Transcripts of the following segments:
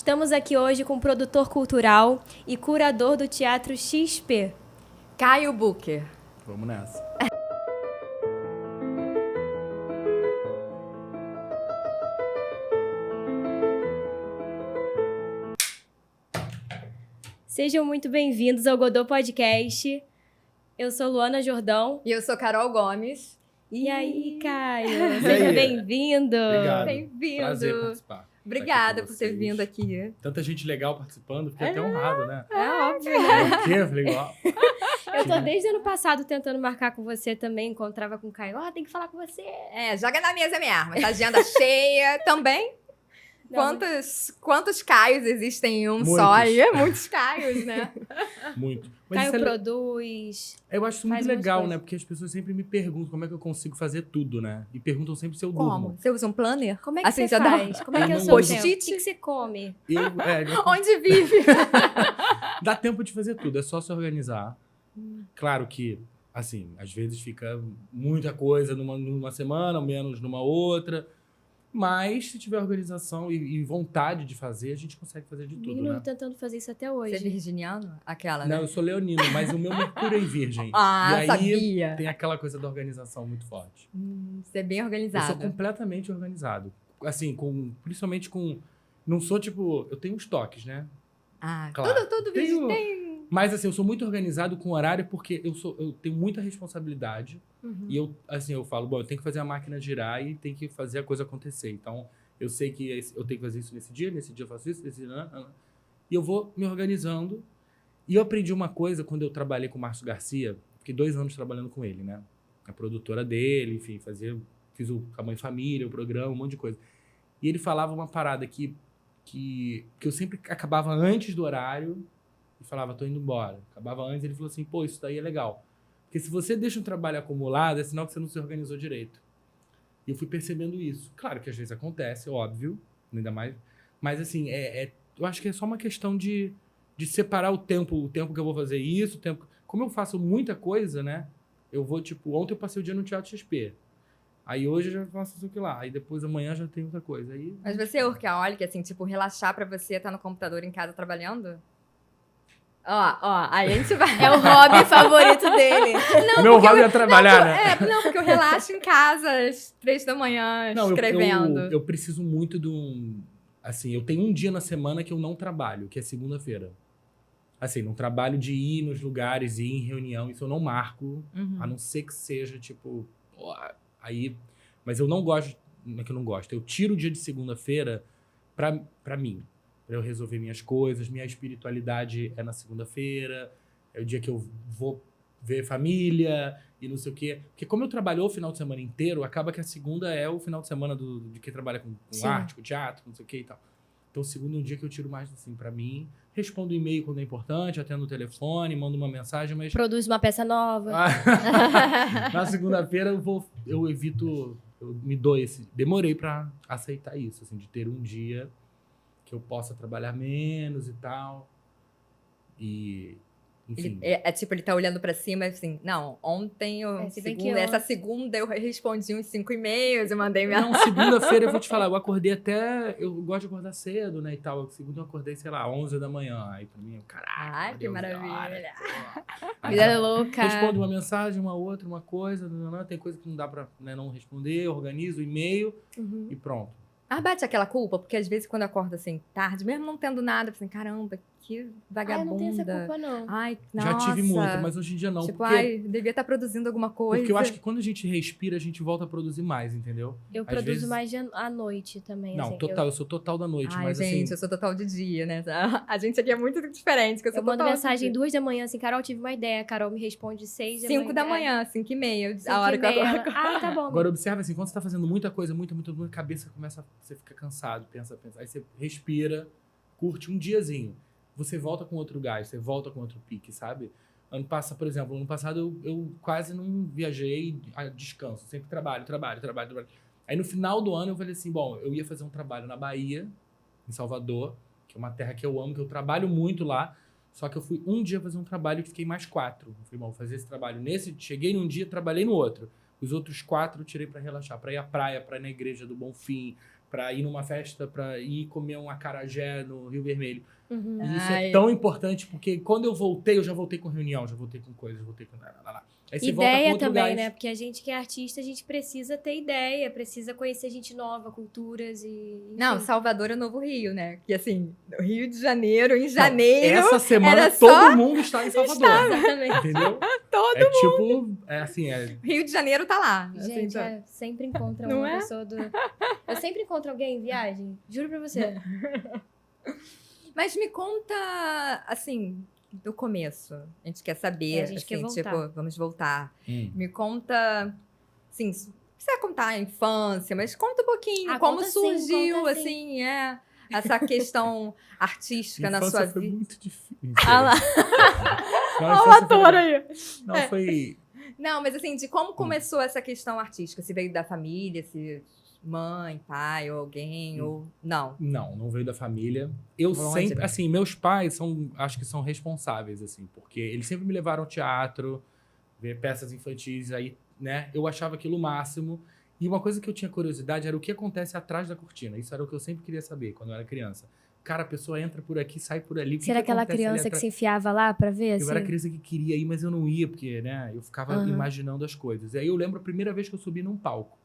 Estamos aqui hoje com o produtor cultural e curador do Teatro XP, Caio Booker. Vamos nessa. Sejam muito bem-vindos ao Godot Podcast. Eu sou Luana Jordão. E eu sou Carol Gomes. E aí, Caio? Seja bem-vindo. Obrigado. Bem-vindo. Prazer participar. Obrigada Aqui com por ter vocês. vindo aqui. Tanta gente legal participando, fiquei até honrado, né? É óbvio, né? Por quê? Eu falei, ó. Eu tô desde ano passado tentando marcar com você também, encontrava com o Caio. Ó, tem que falar com você. Joga na mesa minha arma. Tá agenda cheia também. Não, Quantos Caios existem em um Muitos. só? Aí é muitos Caios, né? Muito. Mas Caio isso produz. eu acho isso faz muito muitas legal, coisas. né? Porque as pessoas sempre me perguntam como é que eu consigo fazer tudo, né? E perguntam sempre se eu durmo. Como? Você usa um planner? Como é que Assim, você já dá- faz? Como é que é o Eu seu não tempo? O post-it? que você come? Onde vive? Dá tempo de fazer tudo, é só se organizar. Claro que, assim, às vezes fica muita coisa numa semana, menos numa outra. Mas se tiver organização e vontade de fazer, a gente consegue fazer de tudo, Menino né? tentando fazer isso até Você é hoje. virginiano? Aquela, Não, né? eu sou leonino, mas o meu Mercúrio é em Virgem. Ah, e aí sabia. tem aquela coisa da organização muito forte. Você é bem Eu organizado. sou completamente organizado. Assim, principalmente com... Não sou, tipo... Eu tenho uns toques, né? Ah, Claro. todo Tenho- vídeo tem. Mas, assim, eu sou muito organizado com horário porque eu tenho muita responsabilidade. Uhum. E eu falo, bom, eu tenho que fazer a máquina girar e tenho que fazer a coisa acontecer. Então, eu sei que eu tenho que fazer isso nesse dia eu faço isso, nesse dia... E eu vou me organizando. E eu aprendi uma coisa quando eu trabalhei com o Márcio Garcia. Fiquei 2 anos trabalhando com ele, né? A produtora dele, enfim, fiz o Tamanho Família, o programa, um monte de coisa. E ele falava uma parada que eu sempre acabava antes do horário e falava, tô indo embora. Acabava antes, ele falou assim, pô, isso daí é legal. Porque se você deixa um trabalho acumulado, é sinal que você não se organizou direito. E eu fui percebendo isso. Claro que às vezes acontece, óbvio, ainda mais. Mas assim, eu acho que é só uma questão de separar o tempo que eu vou fazer isso, o tempo... Como eu faço muita coisa, né? Eu vou, tipo, ontem eu passei o dia no Teatro XP. Aí hoje eu já faço isso aqui lá. Aí depois amanhã já tem outra coisa. Aí... Mas você é workaholic, assim, tipo, relaxar pra você estar no computador em casa trabalhando? Ó, aí a gente vai. É o hobby favorito dele. Meu hobby é trabalhar, né? Não, porque eu relaxo em casa às 3 da manhã, Não, escrevendo. eu preciso muito de um... Assim, eu tenho um dia na semana que eu não trabalho, que é segunda-feira. Assim, não trabalho de ir nos lugares, ir em reunião, isso eu não marco, Uhum. a não ser que seja, tipo... Aí... Mas eu não gosto... Não é que eu não gosto. Eu tiro o dia de segunda-feira pra mim. Pra eu resolver minhas coisas. Minha espiritualidade é na segunda-feira. É o dia que eu vou ver família e não sei o quê. Porque como eu trabalho o final de semana inteiro, acaba que a segunda é o final de semana de quem trabalha com Sim. arte, com teatro, não sei o quê e tal. Então, o segundo é um dia que eu tiro mais, assim, pra mim. Respondo e-mail quando é importante, atendo o telefone, mando uma mensagem, mas... Produz uma peça nova. Na segunda-feira eu evito, eu me dou demorei pra aceitar isso, assim, de ter um dia que eu possa trabalhar menos e tal. E, enfim. Tipo, ele tá olhando pra cima assim, não, ontem se bem que segunda, essa ontem- segunda eu respondi uns 5 e-mails e mandei minha... Não, segunda-feira eu vou te falar, eu acordei até, eu gosto de acordar cedo, né, e tal. Segunda eu acordei, sei lá, 11 da manhã. Aí pra mim, caralho. Ai, que acordei 11 horas, maravilha. pô. Aí, Vida louca. respondo uma mensagem, uma outra, uma coisa, tem coisa que não dá pra, né, não responder, organizo o e-mail Uhum. e pronto. Ah, bate aquela culpa, porque às vezes quando eu acordo assim, tarde, mesmo não tendo nada, eu assim, caramba, que Ah, eu vagabunda. não tenho essa culpa, não. Ai, nossa. Já tive muito, mas hoje em dia não. Tipo, porque, ai, devia estar produzindo alguma coisa. porque eu acho que quando a gente respira, a gente volta a produzir mais, entendeu? Eu Às produzo vezes- mais à noite também. Não, assim, total, eu sou total da noite, Ai, mas gente, assim... eu sou total de dia, né? A gente aqui é muito diferente, que eu sou Eu mando total mensagem de 2 da manhã, assim, Carol, tive uma ideia. Carol me responde 6 da manhã. 5 da manhã, 5 e meia, 5 a hora que eu ela, acordo. ah, tá bom. Agora observa assim, quando você tá fazendo muita coisa, muita, a cabeça você fica cansado, pensa. Aí você respira, curte um diazinho. Você volta com outro gás, você volta com outro pique, sabe? Por exemplo, ano passado eu quase não viajei a descanso, sempre trabalho. Aí no final do ano eu falei assim, bom, eu ia fazer um trabalho na Bahia, em Salvador, que é uma terra que eu amo, que eu trabalho muito lá, só que eu fui um dia fazer um trabalho e fiquei mais 4. Eu falei, bom, vou fazer esse trabalho cheguei num dia, trabalhei no outro. Os outros 4 eu tirei pra relaxar, pra ir à praia, pra ir na igreja do Bonfim, pra ir numa festa, pra ir comer um acarajé no Rio Vermelho. Uhum. E isso Ai. é tão importante, porque quando eu voltei, eu já voltei com reunião, já voltei com coisa, já voltei com... Aí você volta com Ideia outro também, gás. né? Porque a gente que é artista, a gente precisa ter ideia, precisa conhecer gente nova, culturas e... enfim. Não, Salvador é o novo Rio, né? Que assim, Rio de Janeiro, em janeiro. Essa semana era todo só- mundo está em Salvador. Exatamente. Entendeu? Todo É tipo, é assim, é... Rio de Janeiro tá lá. assim, Gente, tá- sempre encontra Não uma é? pessoa do... Eu sempre encontro alguém em viagem, juro pra você. Mas me conta, assim, do começo. A gente quer saber, A gente quer assim, voltar. tipo, vamos voltar. Me conta, assim, não precisa contar a infância, mas conta um pouquinho, Ah, como conta sim, surgiu, conta sim. assim, essa questão artística na infância sua foi vida. muito difícil. Ah lá, Não, a olha o infância foi- ator aí. Não, foi... Não, mas assim, de como começou essa questão artística? Se veio da família, se mãe, pai, ou alguém, ou... Não. Não veio da família. Eu Onde, sempre, né? assim, meus pais acho que são responsáveis, assim, porque eles sempre me levaram ao teatro, ver peças infantis, aí, né, eu achava aquilo o máximo. E uma coisa que eu tinha curiosidade era o que acontece atrás da cortina. Isso era o que eu sempre queria saber quando eu era criança. Cara, a pessoa entra por aqui, sai por ali. O que Será que aquela acontece ali criança que atrás? se enfiava lá pra ver, assim? Eu era criança que queria ir, mas eu não ia, porque, né, eu ficava Aham. imaginando as coisas. E aí eu lembro a primeira vez que eu subi num palco.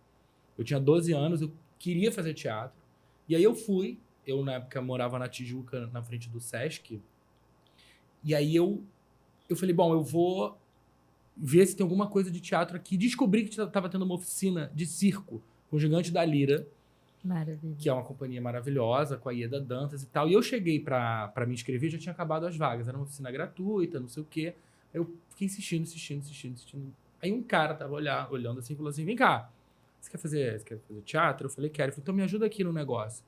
Eu tinha 12 anos, eu queria fazer teatro. E aí eu fui, eu na época morava na Tijuca, na frente do Sesc. E aí eu falei, bom, eu vou ver se tem alguma coisa de teatro aqui. Descobri que estava tendo uma oficina de circo com o Gigante da Lira, Maravilha. que é uma companhia maravilhosa, com a Ieda Dantas e tal. E eu cheguei pra me inscrever, já tinha acabado as vagas. Era uma oficina gratuita, não sei o quê. Aí eu fiquei insistindo. Aí um cara tava olhando assim e falou assim, vem cá, você quer fazer teatro? Eu falei, quero. Ele falou, então me ajuda aqui no negócio.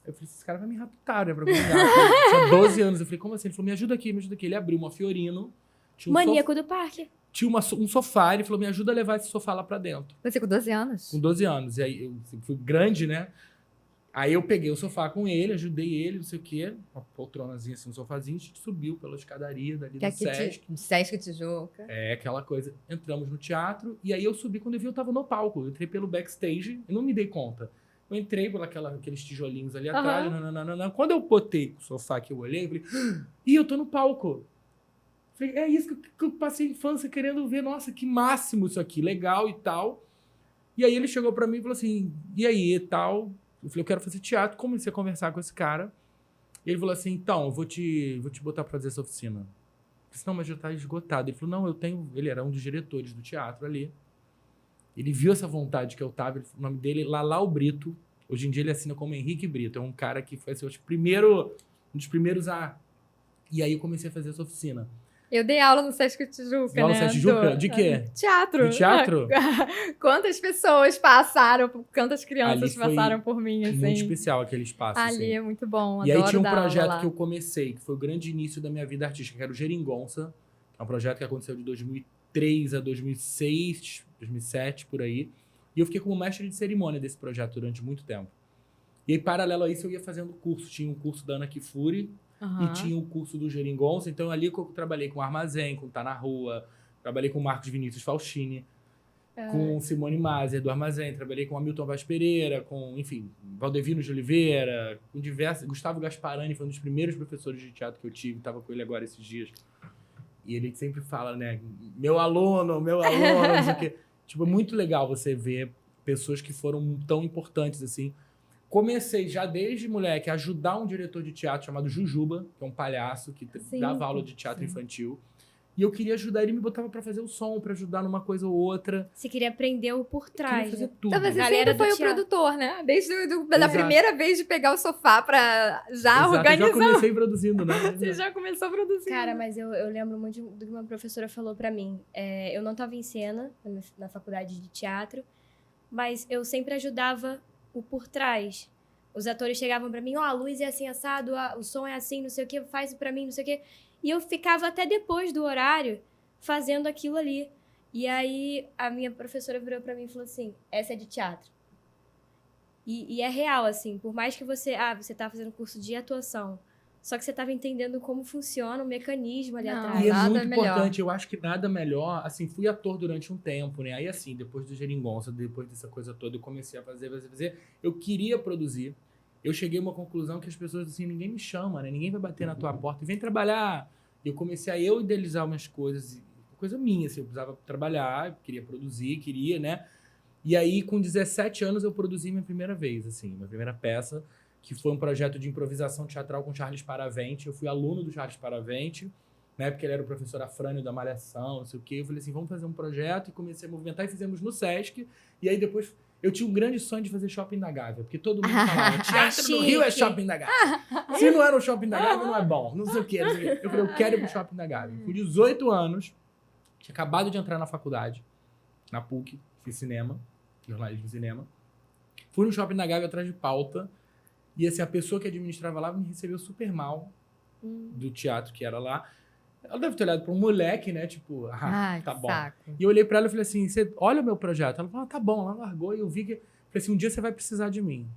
Aí eu falei, esse cara vai me raptar, né, pra algum lugar. Eu tinha 12 anos. Eu falei, como assim? Ele falou, me ajuda aqui. Ele abriu uma Fiorino. Tinha um Maníaco do parque. tinha um sofá, ele falou, me ajuda a levar esse sofá lá pra dentro. Você com 12 anos? Com 12 anos. E aí eu fui grande, né? Aí eu peguei o sofá com ele, ajudei ele, não sei o quê. Uma poltronazinha assim, um sofazinho, a gente subiu pela escadaria dali Que do aqui Sesc. Sesc Tijuca. É, aquela coisa. Entramos no teatro, e aí eu subi, quando eu vi, eu tava no palco. Eu entrei pelo backstage e não me dei conta. Eu entrei por aqueles tijolinhos ali atrás, nananana. Quando eu botei o sofá que eu olhei, eu falei, ih, eu tô no palco. Falei, é isso que eu passei a infância querendo ver. Nossa, que máximo isso aqui, legal e tal. E aí ele chegou pra mim e falou assim, e aí, e tal? Eu falei, eu quero fazer teatro. Comecei a conversar com esse cara. E ele falou assim, então, eu vou te botar pra fazer essa oficina. Eu disse, não, mas já tá esgotado. Ele falou, não, eu tenho... Ele era um dos diretores do teatro ali. Ele viu essa vontade que eu tava. O nome dele é Lalau Brito. Hoje em dia ele assina como Henrique Brito. É um cara que foi assim, um dos primeiros a... E aí eu comecei a fazer essa oficina. Eu dei aula no Sesc Tijuca, Aula né? no Sesc Tijuca? De quê? Teatro. De teatro? Quantas pessoas passaram, quantas crianças Ali foi passaram por mim, assim. Muito especial aquele espaço. Ali assim. é muito bom, E aí adoro tinha um dar aula projeto lá. que eu comecei, que foi o grande início da minha vida artística, que era o Geringonça. Que é um projeto que aconteceu de 2003 a 2006, 2007, por aí. E eu fiquei como mestre de cerimônia desse projeto durante muito tempo. E aí, paralelo a isso, eu ia fazendo curso. Tinha um curso da Ana Kifuri Aham. e tinha o curso do Geringonça. Então, ali eu trabalhei com Armazém, com Tá na Rua, trabalhei com Marcos Vinícius Faustini, com Simone Mazer, do Armazém, trabalhei com Hamilton Vaz Pereira, com, enfim, Valdevino de Oliveira, com diversos... Gustavo Gasparani foi um dos primeiros professores de teatro que eu tive, estava com ele agora esses dias. E ele sempre fala, né, meu aluno, não sei o quê. Tipo, é muito legal você ver pessoas que foram tão importantes, assim. Comecei já desde moleque a ajudar um diretor de teatro chamado Jujuba, que é um palhaço que Sim, dava aula de teatro sim. infantil. E eu queria ajudar, ele me botava pra fazer o som, pra ajudar numa coisa ou outra. Você queria aprender o por Eu queria trás. fazer né? tudo. Então você Galera sempre foi do o teatro. produtor, né? Desde da Exato. primeira vez de pegar o sofá pra já Exato, eu organizar. já comecei produzindo, né? Você já começou a produzir. Cara, mas eu lembro muito do que uma professora falou pra mim. Eu não tava em cena na faculdade de teatro, mas eu sempre ajudava o por trás. Os atores chegavam pra mim, a luz é assim assado, o som é assim, não sei o que, faz pra mim, não sei o que. E eu ficava até depois do horário fazendo aquilo ali. E aí a minha professora virou pra mim e falou assim, essa é de teatro. E é real, assim, por mais que você tá fazendo curso de atuação, só que você tava entendendo como funciona o mecanismo ali Não. atrás. E é Nada muito melhor. importante, eu acho que nada melhor. Assim, fui ator durante um tempo, né? Aí, assim, depois do Geringonça, depois dessa coisa toda, eu comecei a fazer. Eu queria produzir. Eu cheguei a uma conclusão que as pessoas, assim, ninguém me chama, né? Ninguém vai bater na tua porta e vem trabalhar. E eu comecei a idealizar umas coisas, coisa minha, assim, eu precisava trabalhar, eu queria produzir, né? E aí, com 17 anos, eu produzi minha primeira vez, assim, minha primeira peça, que foi um projeto de improvisação teatral com Charles Paravente. Eu fui aluno do Charles Paravente, na época ele era o professor Afrânio da Malhação, não sei o quê. Eu falei assim, vamos fazer um projeto, e comecei a movimentar, e fizemos no Sesc. E aí depois, eu tinha um grande sonho de fazer Shopping da Gávea, porque todo mundo falava, teatro no Rio é Chique. Shopping da Gávea. Se não era o Shopping da Gávea, não é bom, não sei o quê. Não sei o quê. Eu falei, eu quero ir pro Shopping da Gávea. Com 18 anos, tinha acabado de entrar na faculdade, na PUC, fiz cinema, jornalismo e cinema. Fui no Shopping da Gávea atrás de pauta. E assim, a pessoa que administrava lá me recebeu super mal do teatro que era lá. Ela deve ter olhado para um moleque, né? Tipo, Ai, tá que bom. saco. E eu olhei para ela e falei assim, você olha o meu projeto. Ela falou, tá bom. Ela largou e eu vi que... Falei assim, um dia você vai precisar de mim.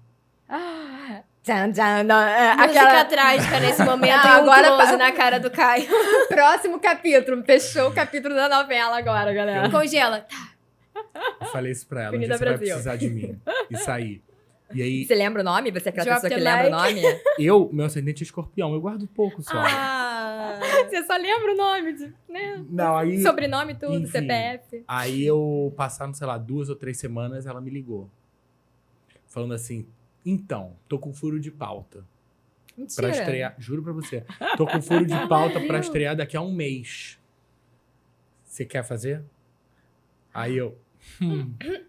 Tchan, tchan, não, Música trágica nesse momento Ah, e um agora close na cara do Caio. Próximo capítulo. Fechou o capítulo da novela agora, galera. Congela. Tá. Eu falei isso pra ela, um Avenida dia você vai Brasil. precisar de mim. E saí. E aí, Você lembra o nome? Você é aquela Drop pessoa que the lembra o nome? meu ascendente é escorpião. Eu guardo pouco só. Você só lembra o nome, né? Não, aí... Sobrenome, tudo, Enfim. CPF. Aí eu, passando, sei lá, 2 ou 3 semanas, ela me ligou. Falando assim, então, tô com furo de pauta. Pra Mentira. estrear, juro pra você. Tô com furo de pauta pra Viu? estrear daqui a um mês. Você quer fazer? Aí eu,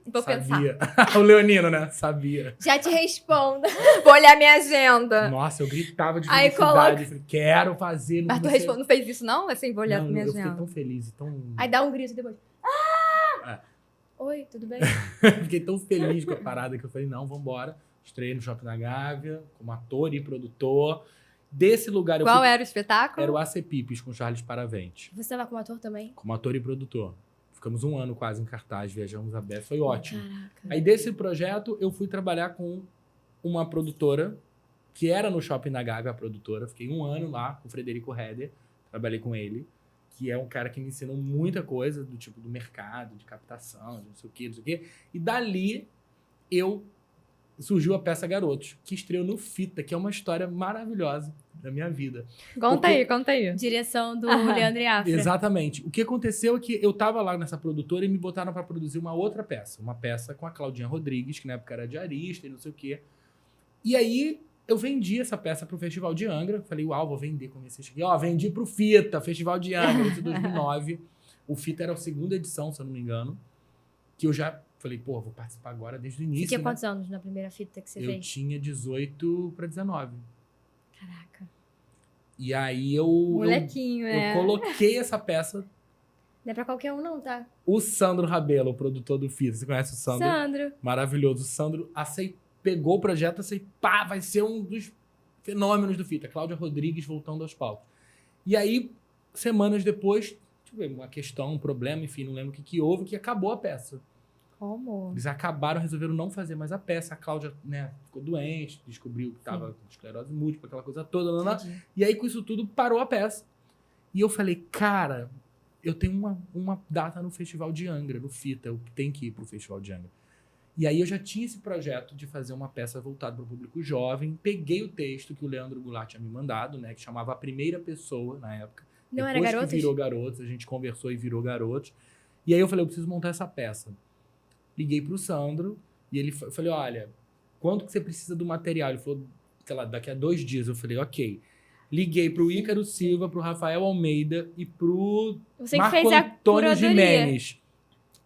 Vou pensar. sabia. O leonino, né? Sabia. Já te respondo. Vou olhar minha agenda. Nossa, eu gritava de Aí felicidade. Falei, quero fazer. Mas tu comecei- não fez isso, não? Assim, vou olhar Não, minha eu fiquei agenda. tão feliz, tão... Aí dá um grito depois. É. Oi, tudo bem? Fiquei tão feliz com a parada que eu falei, não, vambora. Estreiei no Shopping da Gávea, como ator e produtor. Desse lugar eu Qual fui... era o espetáculo? Era o AC Pipes com Charles Paravente. Você tava como ator também? Como ator e produtor. Ficamos 1 ano quase em cartaz, viajamos a beça, foi ótimo. Caraca. Aí desse projeto eu fui trabalhar com uma produtora, que era no Shopping da Gávea, a produtora. Fiquei 1 ano lá com o Frederico Heder, trabalhei com ele, que é um cara que me ensinou muita coisa do tipo do mercado, de captação, de não sei o quê, não sei o quê. E dali surgiu a peça Garotos, que estreou no Fita, que é uma história maravilhosa da minha vida. Conta aí, conta aí. Direção do Aham. Leandro e Afra. Exatamente. O que aconteceu é que eu tava lá nessa produtora e me botaram para produzir uma outra peça. Uma peça com a Claudinha Rodrigues, que na época era diarista e não sei o quê. E aí eu vendi essa peça pro Festival de Angra. Falei, uau, vou vender. Comecei a chegar. Ó, vendi pro Fita, Festival de Angra, isso em 2009. O Fita era a 2ª edição, se eu não me engano. Que eu já falei, pô, vou participar agora desde o Você início. tinha né? quantos anos na primeira fita que você Eu fez? tinha 18 para 19. Caraca. E aí eu Molequinho, né? coloquei essa peça. Não é pra qualquer um, não, tá? O Sandro Rabelo, o produtor do Fita. Você conhece o Sandro? Sandro. Maravilhoso. O Sandro pegou o projeto e pá, vai ser um dos fenômenos do Fita. Cláudia Rodrigues voltando aos palcos. E aí, semanas depois, deixa eu ver, uma questão, um problema, enfim, não lembro o que houve, que acabou a peça. Como? Eles resolveram não fazer mais a peça. A Cláudia, né, ficou doente, descobriu que estava com esclerose múltipla, aquela coisa toda. Lá. Tadinho. E aí, com isso tudo, parou a peça. E eu falei, cara, eu tenho uma data no Festival de Angra, no Fita, eu tenho que ir pro Festival de Angra. E aí eu já tinha esse projeto de fazer uma peça voltada para o público jovem. Peguei o texto que o Leandro Goulart tinha me mandado, né, que chamava A Primeira Pessoa, na época. Não era Depois Garotos? que virou Garotos, a gente conversou e virou Garotos. E aí eu falei, eu preciso montar essa peça. Liguei pro Sandro e ele falei, olha, quanto que você precisa do material? Ele falou, sei lá, daqui a 2 dias. Eu falei, ok. Liguei pro Ícaro Silva, pro Rafael Almeida e pro Você que Marco fez a Antônio curadoria. Gimenez.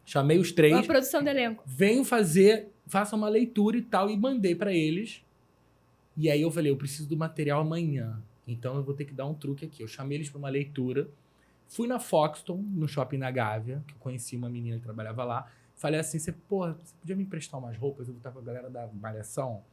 Chamei os 3. A produção do elenco. Venho faça uma leitura e tal, e mandei pra eles. E aí eu falei, eu preciso do material amanhã. Então eu vou ter que dar um truque aqui. Eu chamei eles pra uma leitura. Fui na Foxton, no Shopping na Gávea, que eu conheci uma menina que trabalhava lá. Falei assim, você podia me emprestar umas roupas? Eu vou estar com a galera da Malhação.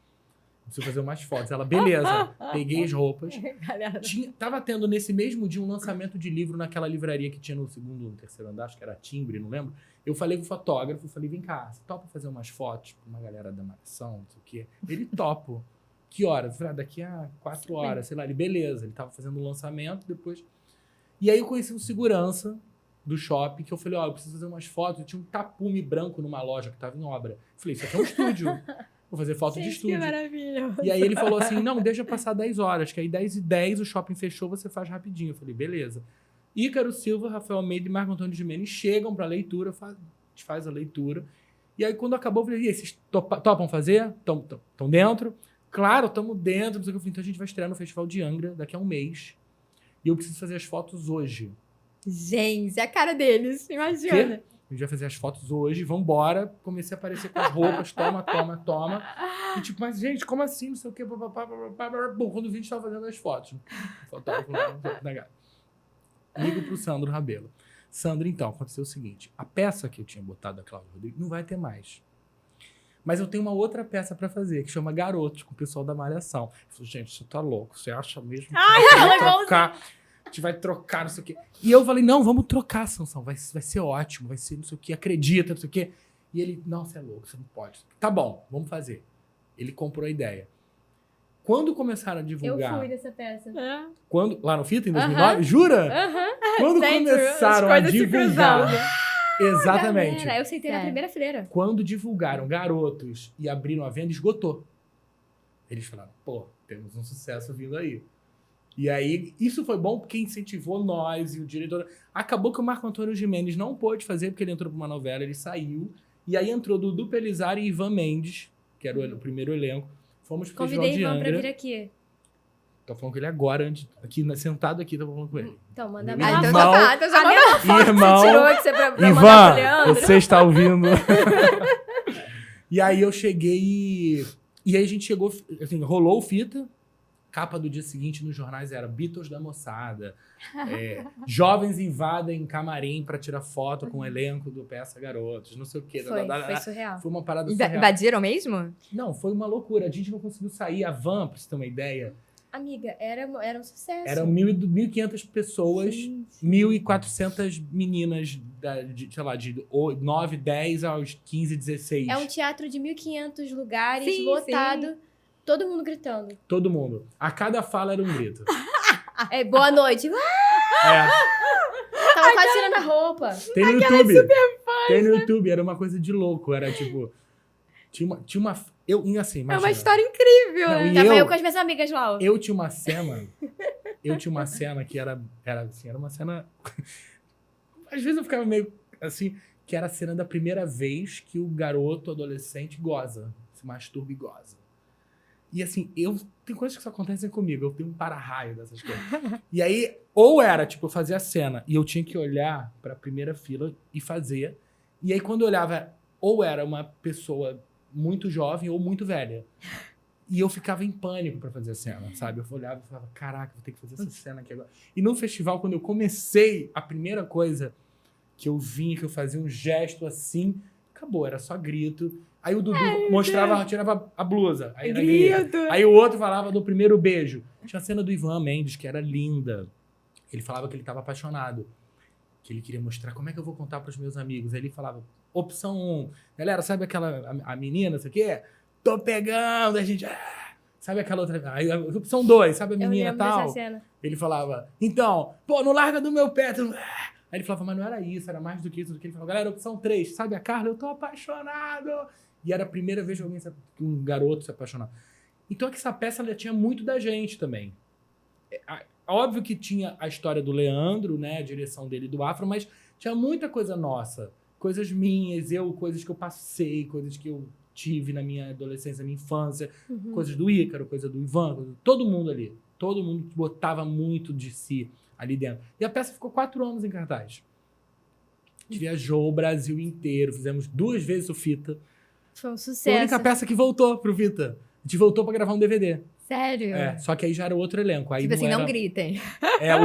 Preciso fazer umas fotos. Ela, beleza. Peguei as roupas. Galera. Tava tendo nesse mesmo dia um lançamento de livro naquela livraria que tinha no 2º ou 3º andar, acho que era Timbre, não lembro. Eu falei com o fotógrafo, falei, vem cá, você topa fazer umas fotos pra uma galera da Malhação, não sei o quê? Ele topo. que horas? Eu falei, daqui a 4 horas, sei lá. Ele, beleza. Ele tava fazendo um lançamento, depois... E aí eu conheci um segurança do shopping, que eu falei, eu preciso fazer umas fotos. Eu tinha um tapume branco numa loja que tava em obra. Eu falei, isso aqui é um estúdio. Vou fazer foto de estúdio. Que maravilha. E aí ele falou assim, não, deixa passar 10 horas, que aí 10h10 o shopping fechou, você faz rapidinho. Eu falei, beleza. Ícaro Silva, Rafael Almeida e Marco Antônio Gimenez chegam pra leitura, a gente faz a leitura. E aí quando acabou, eu falei, e aí, vocês topam fazer? Estão dentro? Claro, estamos dentro. Eu falei, então a gente vai estrear no Festival de Angra daqui a um mês. E eu preciso fazer as fotos hoje. Gente, é a cara deles, imagina. Quê? A gente vai fazer as fotos hoje, vambora. Comecei a aparecer com as roupas, toma. E tipo, mas gente, como assim? Não sei o quê. Bom, quando o vídeo estava fazendo as fotos. Fotógrafo negado. Ligo pro Sandro Rabelo. Sandro, então, aconteceu o seguinte. A peça que eu tinha botado da Cláudia Rodrigues não vai ter mais. Mas eu tenho uma outra peça pra fazer, que chama Garotos, com o pessoal da Malhação. Eu falei, gente, você tá louco? Você acha mesmo que vai trocar? A gente vai trocar, não sei o quê. E eu falei, não, vamos trocar, Sansão. Vai ser ótimo, vai ser não sei o quê, acredita, não sei o quê. E ele, não, você é louco, você não pode. Tá bom, vamos fazer. Ele comprou a ideia. Quando começaram a divulgar... Eu fui dessa peça. Lá no Fita, em 2009? Jura? Quando começaram a divulgar... Exatamente. Galera, eu sentei na primeira fileira. Quando divulgaram Garotos e abriram a venda, esgotou. Eles falaram, pô, temos um sucesso vindo aí. E aí, isso foi bom porque incentivou nós e o diretor. Acabou que o Marco Antônio Gimenez não pôde fazer porque ele entrou para uma novela, ele saiu. E aí entrou Dudu Pelizar e Ivan Mendes, que era o primeiro elenco. Fomos pro Festival de Convidei Ivan Angra. pra vir aqui. Tô falando com ele agora, sentado aqui, tô falando com ele. Então, manda Meu a então irmão, já tá, então já manda uma foto irmão, que você tirou que você pra mandar pro Ivan, Leandro. você está ouvindo? E aí eu cheguei e aí a gente chegou, assim, rolou o fita, capa do dia seguinte nos jornais era Beatles da moçada, jovens invadem camarim pra tirar foto com o elenco do Peça Garotos, não sei o quê. Foi surreal. Foi uma parada surreal. Invadiram mesmo? Não, foi uma loucura. A gente não conseguiu sair. A van, pra você ter uma ideia, Amiga, era um sucesso. eram 1.500 pessoas, Sim. 1.400 meninas, sei lá, de 9, 10 aos 15, 16. É um teatro de 1.500 lugares, Sim, lotado, todo mundo gritando. Todo mundo. A cada fala era um grito. Boa noite. Tava quase tirando a roupa. Tem no YouTube. Tem no YouTube. Era uma coisa de louco. Era tipo... Tinha uma... assim, imagina. É uma história incrível, Não, né? e Tava eu com as minhas amigas lá. Eu tinha uma cena... que era uma cena... Às vezes eu ficava meio assim... Que era a cena da primeira vez que o garoto adolescente goza. Se masturba e goza. E assim, tem coisas que só acontecem comigo. Eu tenho um para-raio dessas coisas. E aí, ou era, tipo, eu fazia a cena e eu tinha que olhar pra primeira fila e fazer. E aí, quando eu olhava, ou era uma pessoa muito jovem ou muito velha. E eu ficava em pânico pra fazer a cena, sabe? Eu olhava e falava, caraca, vou ter que fazer essa cena aqui agora. E no festival, quando eu comecei, a primeira coisa que eu vinha, que eu fazia um gesto assim, acabou, era só grito. Aí o Dudu tirava a blusa. Aí era grito. Aí o outro falava do primeiro beijo. Tinha a cena do Ivan Mendes, que era linda. Ele falava que ele estava apaixonado. Que ele queria mostrar como é que eu vou contar para os meus amigos. Aí ele falava, opção 1. Galera, sabe aquela a menina, não sei o quê? Tô pegando, a gente... sabe aquela outra... Aí, opção 2, sabe a menina tal? Cena. Ele falava, então, pô, não larga do meu pé. Aí ele falava, mas não era isso, era mais do que isso. Ele falava, galera, opção 3, sabe a Carla? Eu tô apaixonado. E era a primeira vez que um garoto se apaixonava. Então, essa peça ela tinha muito da gente também. Óbvio que tinha a história do Leandro, né? A direção dele do Afro, mas tinha muita coisa nossa. Coisas minhas, coisas que eu passei, coisas que eu tive na minha adolescência, na minha infância. Coisas do Ícaro, coisa do Ivan, todo mundo ali. Todo mundo botava muito de si ali dentro. E a peça ficou 4 anos em cartaz. A gente viajou o Brasil inteiro, fizemos 2 vezes o Fita. Foi um Foi a sucesso. única peça que voltou pro Vita. A gente voltou pra gravar um DVD. Sério? Só que aí já era outro elenco. Aí Tipo assim, não era... gritem.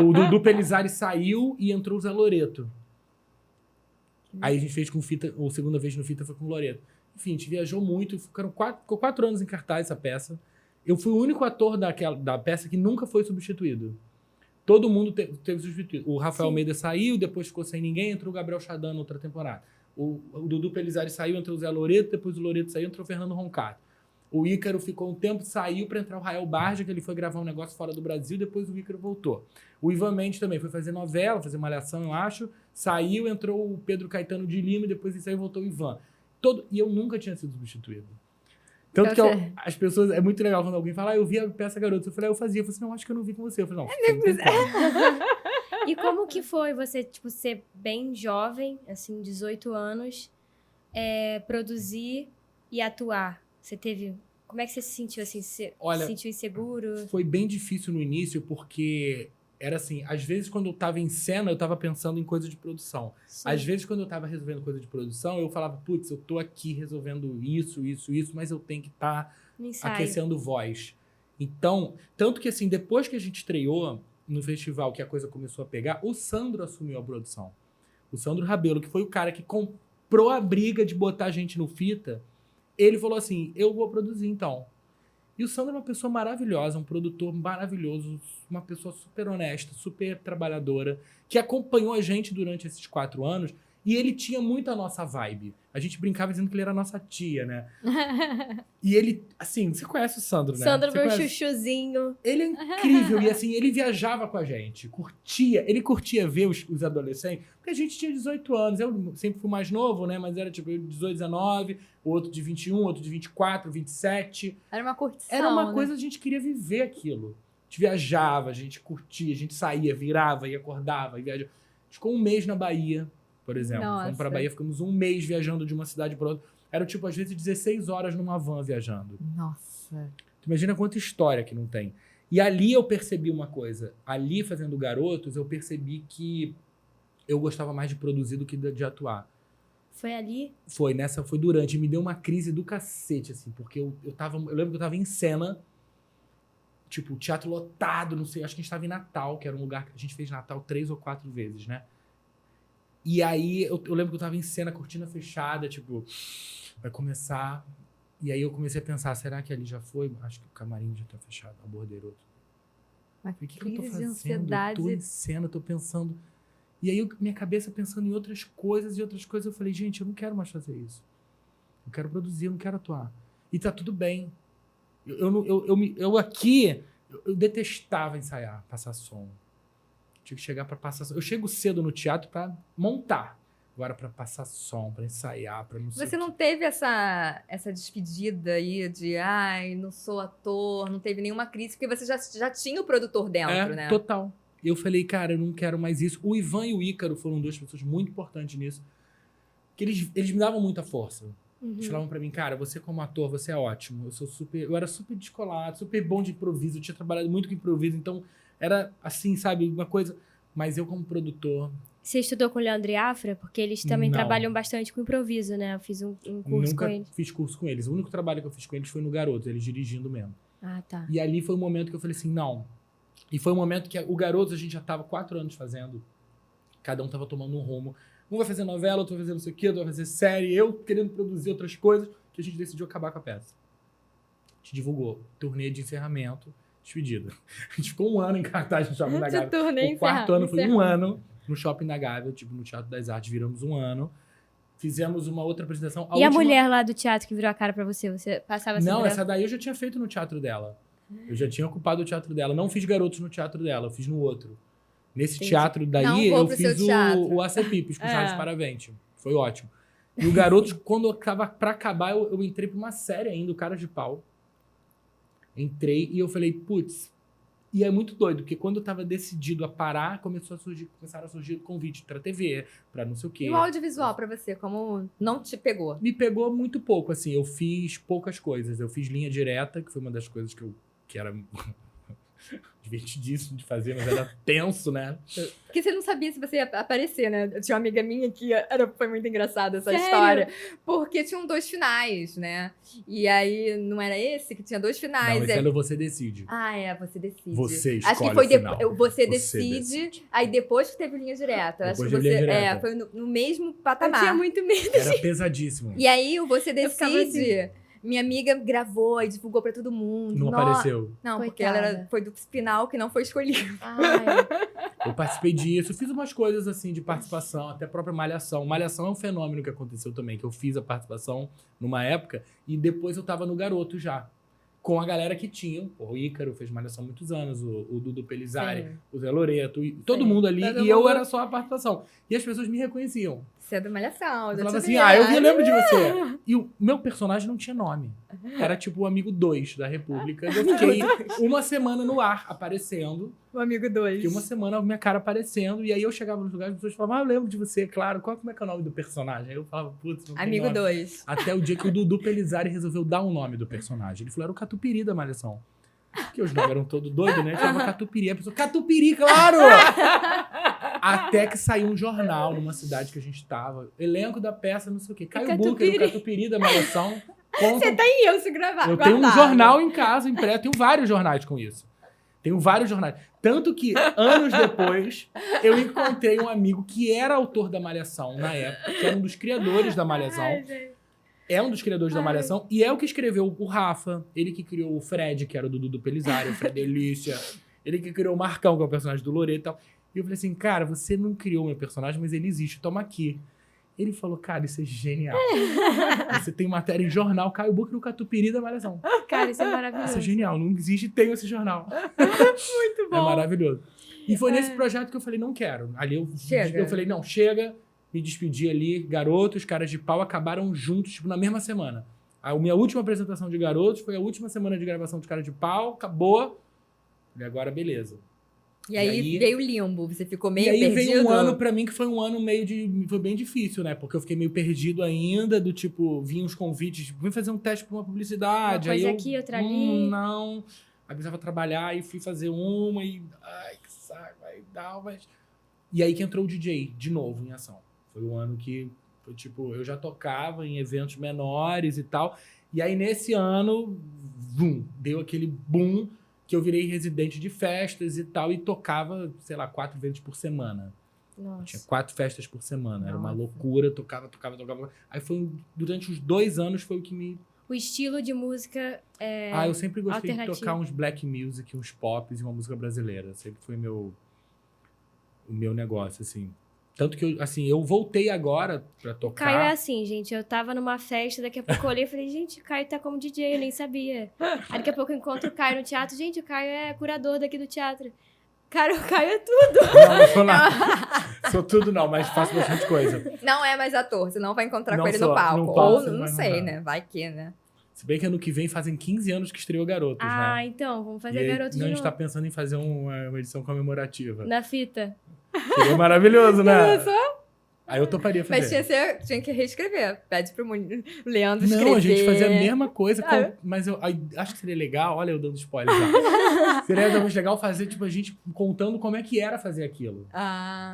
O Dudu Pelizari saiu e entrou o Zé Loreto. Aí a gente fez com Fita, a segunda vez no Fita foi com o Loreto. Enfim, a gente viajou muito, ficou 4 anos em cartaz essa peça. Eu fui o único ator da peça que nunca foi substituído. Todo mundo teve substituído. O Rafael Almeida saiu, depois ficou sem ninguém, entrou o Gabriel Chadan na outra temporada. O Dudu Pelizari saiu, entrou o Zé Loreto, depois o Loreto saiu, entrou o Fernando Roncato. O Ícaro ficou um tempo, saiu pra entrar o Rael Barja, que ele foi gravar um negócio fora do Brasil, depois o Ícaro voltou. O Ivan Mendes também foi fazer novela, fazer Malhação, eu acho. Saiu, entrou o Pedro Caetano de Lima, e depois ele saiu e voltou o Ivan. E eu nunca tinha sido substituído. Tanto que as pessoas... É muito legal quando alguém fala, eu vi a peça Garotos. Eu falei, eu fazia. Eu falei assim, não, acho que eu não vi com você. Eu falei, não, você não tem como. E como que foi você, tipo, ser bem jovem, assim, 18 anos, produzir e atuar? Você teve... Como é que você se sentiu, assim? Você se sentiu inseguro? Foi bem difícil no início, porque era assim, às vezes quando eu tava em cena, eu tava pensando em coisa de produção. Sim. Às vezes quando eu tava resolvendo coisa de produção, eu falava, putz, eu tô aqui resolvendo isso, mas eu tenho que estar aquecendo voz. Então, tanto que assim, depois que a gente estreou no festival, que a coisa começou a pegar, o Sandro assumiu a produção. O Sandro Rabelo, que foi o cara que comprou a briga de botar a gente no fita, ele falou assim, eu vou produzir então. E o Sandro é uma pessoa maravilhosa, um produtor maravilhoso, uma pessoa super honesta, super trabalhadora, que acompanhou a gente durante esses 4 anos, e ele tinha muito a nossa vibe. A gente brincava dizendo que ele era a nossa tia, né? E ele, assim, você conhece o Sandro, né? Sandro, meu chuchuzinho. Ele é incrível, e assim, ele viajava com a gente, ele curtia ver os adolescentes, porque a gente tinha 18 anos, eu sempre fui mais novo, né? Mas era tipo 18, 19, o outro de 21, outro de 24, 27. Era uma curtição, Era uma né? coisa, a gente queria viver aquilo. A gente viajava, a gente curtia, a gente saía, virava e acordava, e viajava. A gente ficou um mês na Bahia, por exemplo. Nossa. Fomos pra Bahia, ficamos um mês viajando de uma cidade para outra. Era tipo, às vezes, 16 horas numa van viajando. Nossa. Tu imagina quanta história que não tem. E ali eu percebi uma coisa. Ali, fazendo Garotos, eu percebi que eu gostava mais de produzir do que de atuar. Foi ali? Foi durante. E me deu uma crise do cacete, assim. Porque eu lembro que eu tava em cena, tipo, teatro lotado, não sei. Acho que a gente tava em Natal, que era um lugar que a gente fez Natal 3 ou 4 vezes, né? E aí, eu lembro que eu tava em cena, cortina fechada, tipo, vai começar. E aí eu comecei a pensar, será que ali já foi? Acho que o camarim já tá fechado, a bordeiro. Uma O que eu tô crise de fazendo? ansiedade. Eu tô em cena, tô pensando. E aí, minha cabeça pensando em outras coisas, eu falei, gente, eu não quero mais fazer isso. Eu quero produzir, eu não quero atuar. E tá tudo bem. Eu detestava ensaiar, passar som. Tinha que chegar pra passar som. Eu chego cedo no teatro pra montar. Agora pra passar som, pra ensaiar, pra não sei. Você não teve essa despedida aí de, ai, não sou ator, não teve nenhuma crise, porque você já tinha o produtor dentro, né? Total. Eu falei, cara, eu não quero mais isso. O Ivan e o Ícaro foram 2 pessoas muito importantes nisso. Que eles me davam muita força. Eles falavam pra mim, cara, você como ator, você é ótimo. Eu era super descolado, super bom de improviso. Eu tinha trabalhado muito com improviso, então era assim, sabe, uma coisa. Mas eu como produtor... Você estudou com o Leandro e Afra? Porque eles também Não. trabalham bastante com improviso, né? Eu fiz um curso com eles. Nunca fiz curso com eles. O único trabalho que eu fiz com eles foi no Garotos, eles dirigindo mesmo. Ah, tá. E ali foi o momento que eu falei assim, não. E foi um momento que o Garotos a gente já tava 4 anos fazendo. Cada um tava tomando um rumo. Um vai fazer novela, outro vai fazer não sei o quê, outro vai fazer série. Eu querendo produzir outras coisas, que a gente decidiu acabar com a peça. A gente divulgou turnê de encerramento, despedida. A gente ficou 1 ano em cartaz no Shopping da Gávea. O 4º ano foi 1 ano no Shopping da Gávea, tipo, no Teatro das Artes. Viramos 1 ano. Fizemos uma outra apresentação. A mulher lá do teatro que virou a cara pra você? Você passava assim? Não, essa daí eu já tinha feito no teatro dela. Eu já tinha ocupado o teatro dela. Não fiz Garotos no teatro dela, eu fiz no outro. Nesse teatro daí, eu fiz o Acepipes com o Charles Paravente. Foi ótimo. E o Garotos, quando eu tava pra acabar, eu entrei pra uma série ainda, o Cara de Pau. Entrei e eu falei, putz. E é muito doido, porque quando eu tava decidido a parar, começaram a surgir convites pra TV, pra não sei o quê. E o audiovisual pra você, como não te pegou? Me pegou muito pouco, assim. Eu fiz poucas coisas. Eu fiz linha direta, que foi uma das coisas que era divertidíssimo de fazer, mas era tenso, né? Porque você não sabia se você ia aparecer, né? Eu tinha uma amiga minha que foi muito engraçada essa Sério? história. Porque tinham 2 finais, né? E aí, não era esse que tinha 2 finais? Não, esse era o Você Decide. Ah, Você Decide. Você Acho que escolhe foi o final. Você Decide, aí depois que teve linha direta. Depois Acho de que linha você direta. foi no mesmo Eu patamar. tinha muito medo. Era pesadíssimo. E aí, o Você ficava Decide, minha amiga gravou e divulgou pra todo mundo. Não apareceu. Não, porque Coitada. ela foi do final que não foi escolhido. Ai. Eu participei disso, fiz umas coisas assim de participação, até a própria Malhação. Malhação é um fenômeno que aconteceu também, que eu fiz a participação numa época e depois eu tava no Garoto já. Com a galera que tinha. O Ícaro fez Malhação há muitos anos, o Dudu Pelizari, Sim. o Zé Loreto, todo Sim. mundo ali. Todo e eu mundo. era só a participação. E as pessoas me reconheciam. Você é do Malhação. Eu já falava te assim, vi. eu lembro de você. E o meu personagem não tinha nome. Era tipo o amigo 2 da República. E eu fiquei uma semana no ar, aparecendo. O amigo 2. Fiquei uma semana minha cara aparecendo. E aí eu chegava nos lugares, as pessoas falavam, eu lembro de você, claro. Como é que é o nome do personagem? Aí eu falava, putz, não tem Amigo nome. 2. Até o dia que o Dudu Pelizari resolveu dar um nome do personagem. Ele falou, era o Catupiri da Malhação. Porque os nomes eram todos doidos, né? Ele falava Catupiri. A pessoa, Catupiri, claro! Até que saiu um jornal numa cidade que a gente tava. Elenco da peça, não sei o quê. Caio Booker, o Catupiri da Malhação. Você tem eu se gravar. Eu tenho um jornal em casa, impresso. Tenho vários jornais com isso. Tenho vários jornais. Tanto que, anos depois, eu encontrei um amigo que era autor da Malhação na época, que era um dos criadores da Malhação. É um dos criadores da Malhação e é o que escreveu o Rafa. Ele que criou o Fred, que era o do Dudu Pelizari, o Fred Delícia. Ele que criou o Marcão, que é o personagem do Loreto e tal. E eu falei assim, cara, você não criou meu personagem, mas ele existe, toma aqui. Ele falou, cara, isso é genial. Você tem matéria em jornal, Caio Booker e o Catupiri da Malhação. Cara, isso é maravilhoso. Isso é genial, não existe, tem esse jornal. Muito bom. É maravilhoso. E foi nesse projeto que eu falei, não quero. Ali eu falei, não, chega. Me despedi ali, Garotos, Caras de Pau acabaram juntos, tipo, na mesma semana. A minha última apresentação de Garotos foi a última semana de gravação de Caras de Pau, acabou. E agora, beleza. E aí veio o limbo, você ficou meio perdido. E aí perdido? veio um ano pra mim que foi um ano foi bem difícil, né? Porque eu fiquei meio perdido ainda, do tipo, vinham os convites, tipo, vim fazer um teste pra uma publicidade. Uma coisa aí aqui, outra ali. Não. Aí precisava trabalhar e fui fazer uma e... Ai, que saco, vai dar, mas... E aí que entrou o DJ, de novo, em ação. Foi um ano que, foi, tipo, eu já tocava em eventos menores e tal. E aí, nesse ano, deu aquele boom que eu virei residente de festas e tal. E tocava, sei lá, 4 vezes por semana. Nossa. Tinha 4 festas por semana. Era uma Nossa. loucura. Tocava. Aí foi, durante uns 2 anos, foi o que me... O estilo de música eu sempre gostei de alternativo. tocar uns black music, uns pops e uma música brasileira. Sempre foi o meu negócio, assim. Tanto que eu voltei agora pra tocar. Caio é assim, gente. Eu tava numa festa, daqui a pouco eu olhei e falei, gente, o Caio tá como DJ, eu nem sabia. Aí daqui a pouco eu encontro o Caio no teatro. Gente, o Caio é curador daqui do teatro. Cara, o Caio é tudo. Não, não sou nada. Sou tudo não, mas faço bastante coisa. Não é mais ator, você não vai encontrar Não com ele sou, no palco. no palco Ou, você não não vai sei, encontrar. né? Vai que, né? Se bem que ano que vem fazem 15 anos que estreou Garotos, né? Então, vamos E fazer aí, Garoto de a gente novo. tá pensando em fazer uma edição comemorativa. Na fita. Seria maravilhoso, né? Aí eu toparia fazer. Mas tinha que reescrever. Pede pro Leandro escrever. Não, a gente fazia a mesma coisa, mas eu acho que seria legal, olha eu dando spoiler já. Seria realmente legal fazer, tipo, a gente contando como é que era fazer aquilo.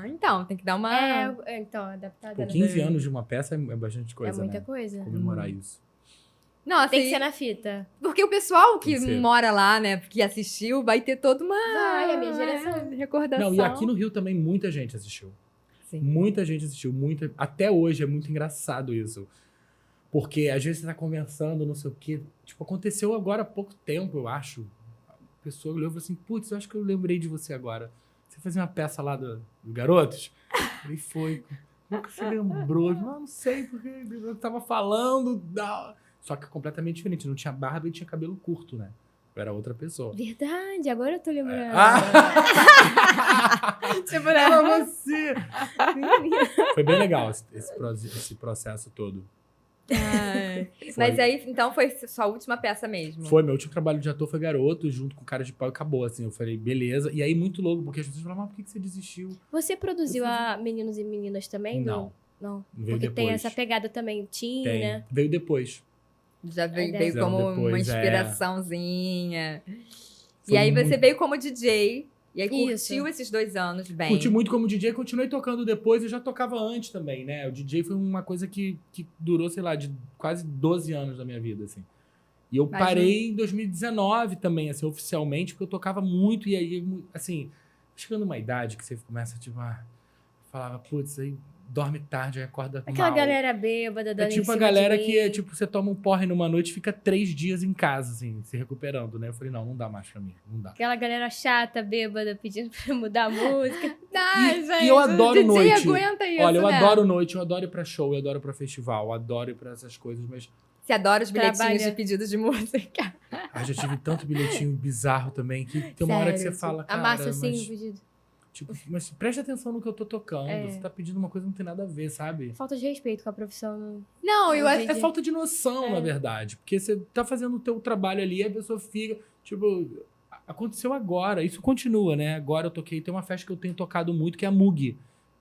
Então, tem que dar uma... Então, adaptada. Pô, né? 15 anos de uma peça é bastante coisa, É muita né? coisa. Comemorar isso. Não, assim, Tem que ser na fita. porque o pessoal que Tem que ser. mora lá, né, que assistiu, vai ter toda uma... Vai, a minha geração. Recordação. Não, e aqui no Rio também muita gente assistiu. Sim. Muita gente assistiu, até hoje é muito engraçado isso. Porque às vezes você tá conversando, não sei o quê. Tipo, aconteceu agora há pouco tempo, eu acho. A pessoa olhou e falou assim, putz, eu acho que eu lembrei de você agora. Você fazia uma peça lá do Garotos? Ele foi. Como que você lembrou? Não sei, porque eu tava falando. Só que completamente diferente. Não tinha barba e tinha cabelo curto, né? Eu era outra pessoa. Verdade, agora eu tô lembrando. Tipo, Era né? você! Foi bem legal esse processo todo. Mas aí, então, foi sua última peça mesmo. Foi, meu último trabalho de ator foi Garoto, junto com Cara de Pau e acabou, assim. Eu falei, beleza. E aí, muito louco, porque as pessoas falavam, mas por que você desistiu? Você produziu a Meninos e Meninas também? Não. Não. Veio Porque tem depois. essa pegada também. Teen, Tem. né? Veio depois. Já veio Fizeram como uma depois, inspiraçãozinha. Foi E aí você muito- veio como DJ. E aí Isso. curtiu esses 2 anos bem. Curti muito como DJ, continuei tocando depois. Eu já tocava antes também, né? O DJ foi uma coisa que durou, sei lá, de quase 12 anos da minha vida, assim. E eu Mas parei em 2019 também, assim, oficialmente, porque eu tocava muito. E aí, assim, chegando uma idade que você começa, tipo, falava, putz, aí dorme tarde, aí acorda Aquela mal. galera bêbada, dando É tipo em a cima galera de que mim. é tipo, você toma um porre numa noite e fica 3 dias em casa, assim, se recuperando, né? Eu falei, não dá mais pra mim, não dá. Aquela galera chata, bêbada, pedindo pra mudar a música. Ai, gente, E eu adoro o DJ noite. aguenta isso, Olha, eu né? adoro noite, eu adoro ir pra show, eu adoro ir pra festival, eu adoro ir pra essas coisas, mas Você adora os bilhetinhos Trabalha. de pedidos de música. já tive tanto bilhetinho bizarro também que tem uma hora que você Sério, fala, A cara, massa assim, o mas, pedido. tipo, mas preste atenção no que eu tô tocando, É. você tá pedindo uma coisa que não tem nada a ver, sabe? Falta de respeito com a profissão. Não, eu acho... É falta de noção, É. na verdade. Porque você tá fazendo o teu trabalho ali, a pessoa fica, tipo, aconteceu agora, isso continua, né? Agora eu toquei, tem uma festa que eu tenho tocado muito, que é a Mug,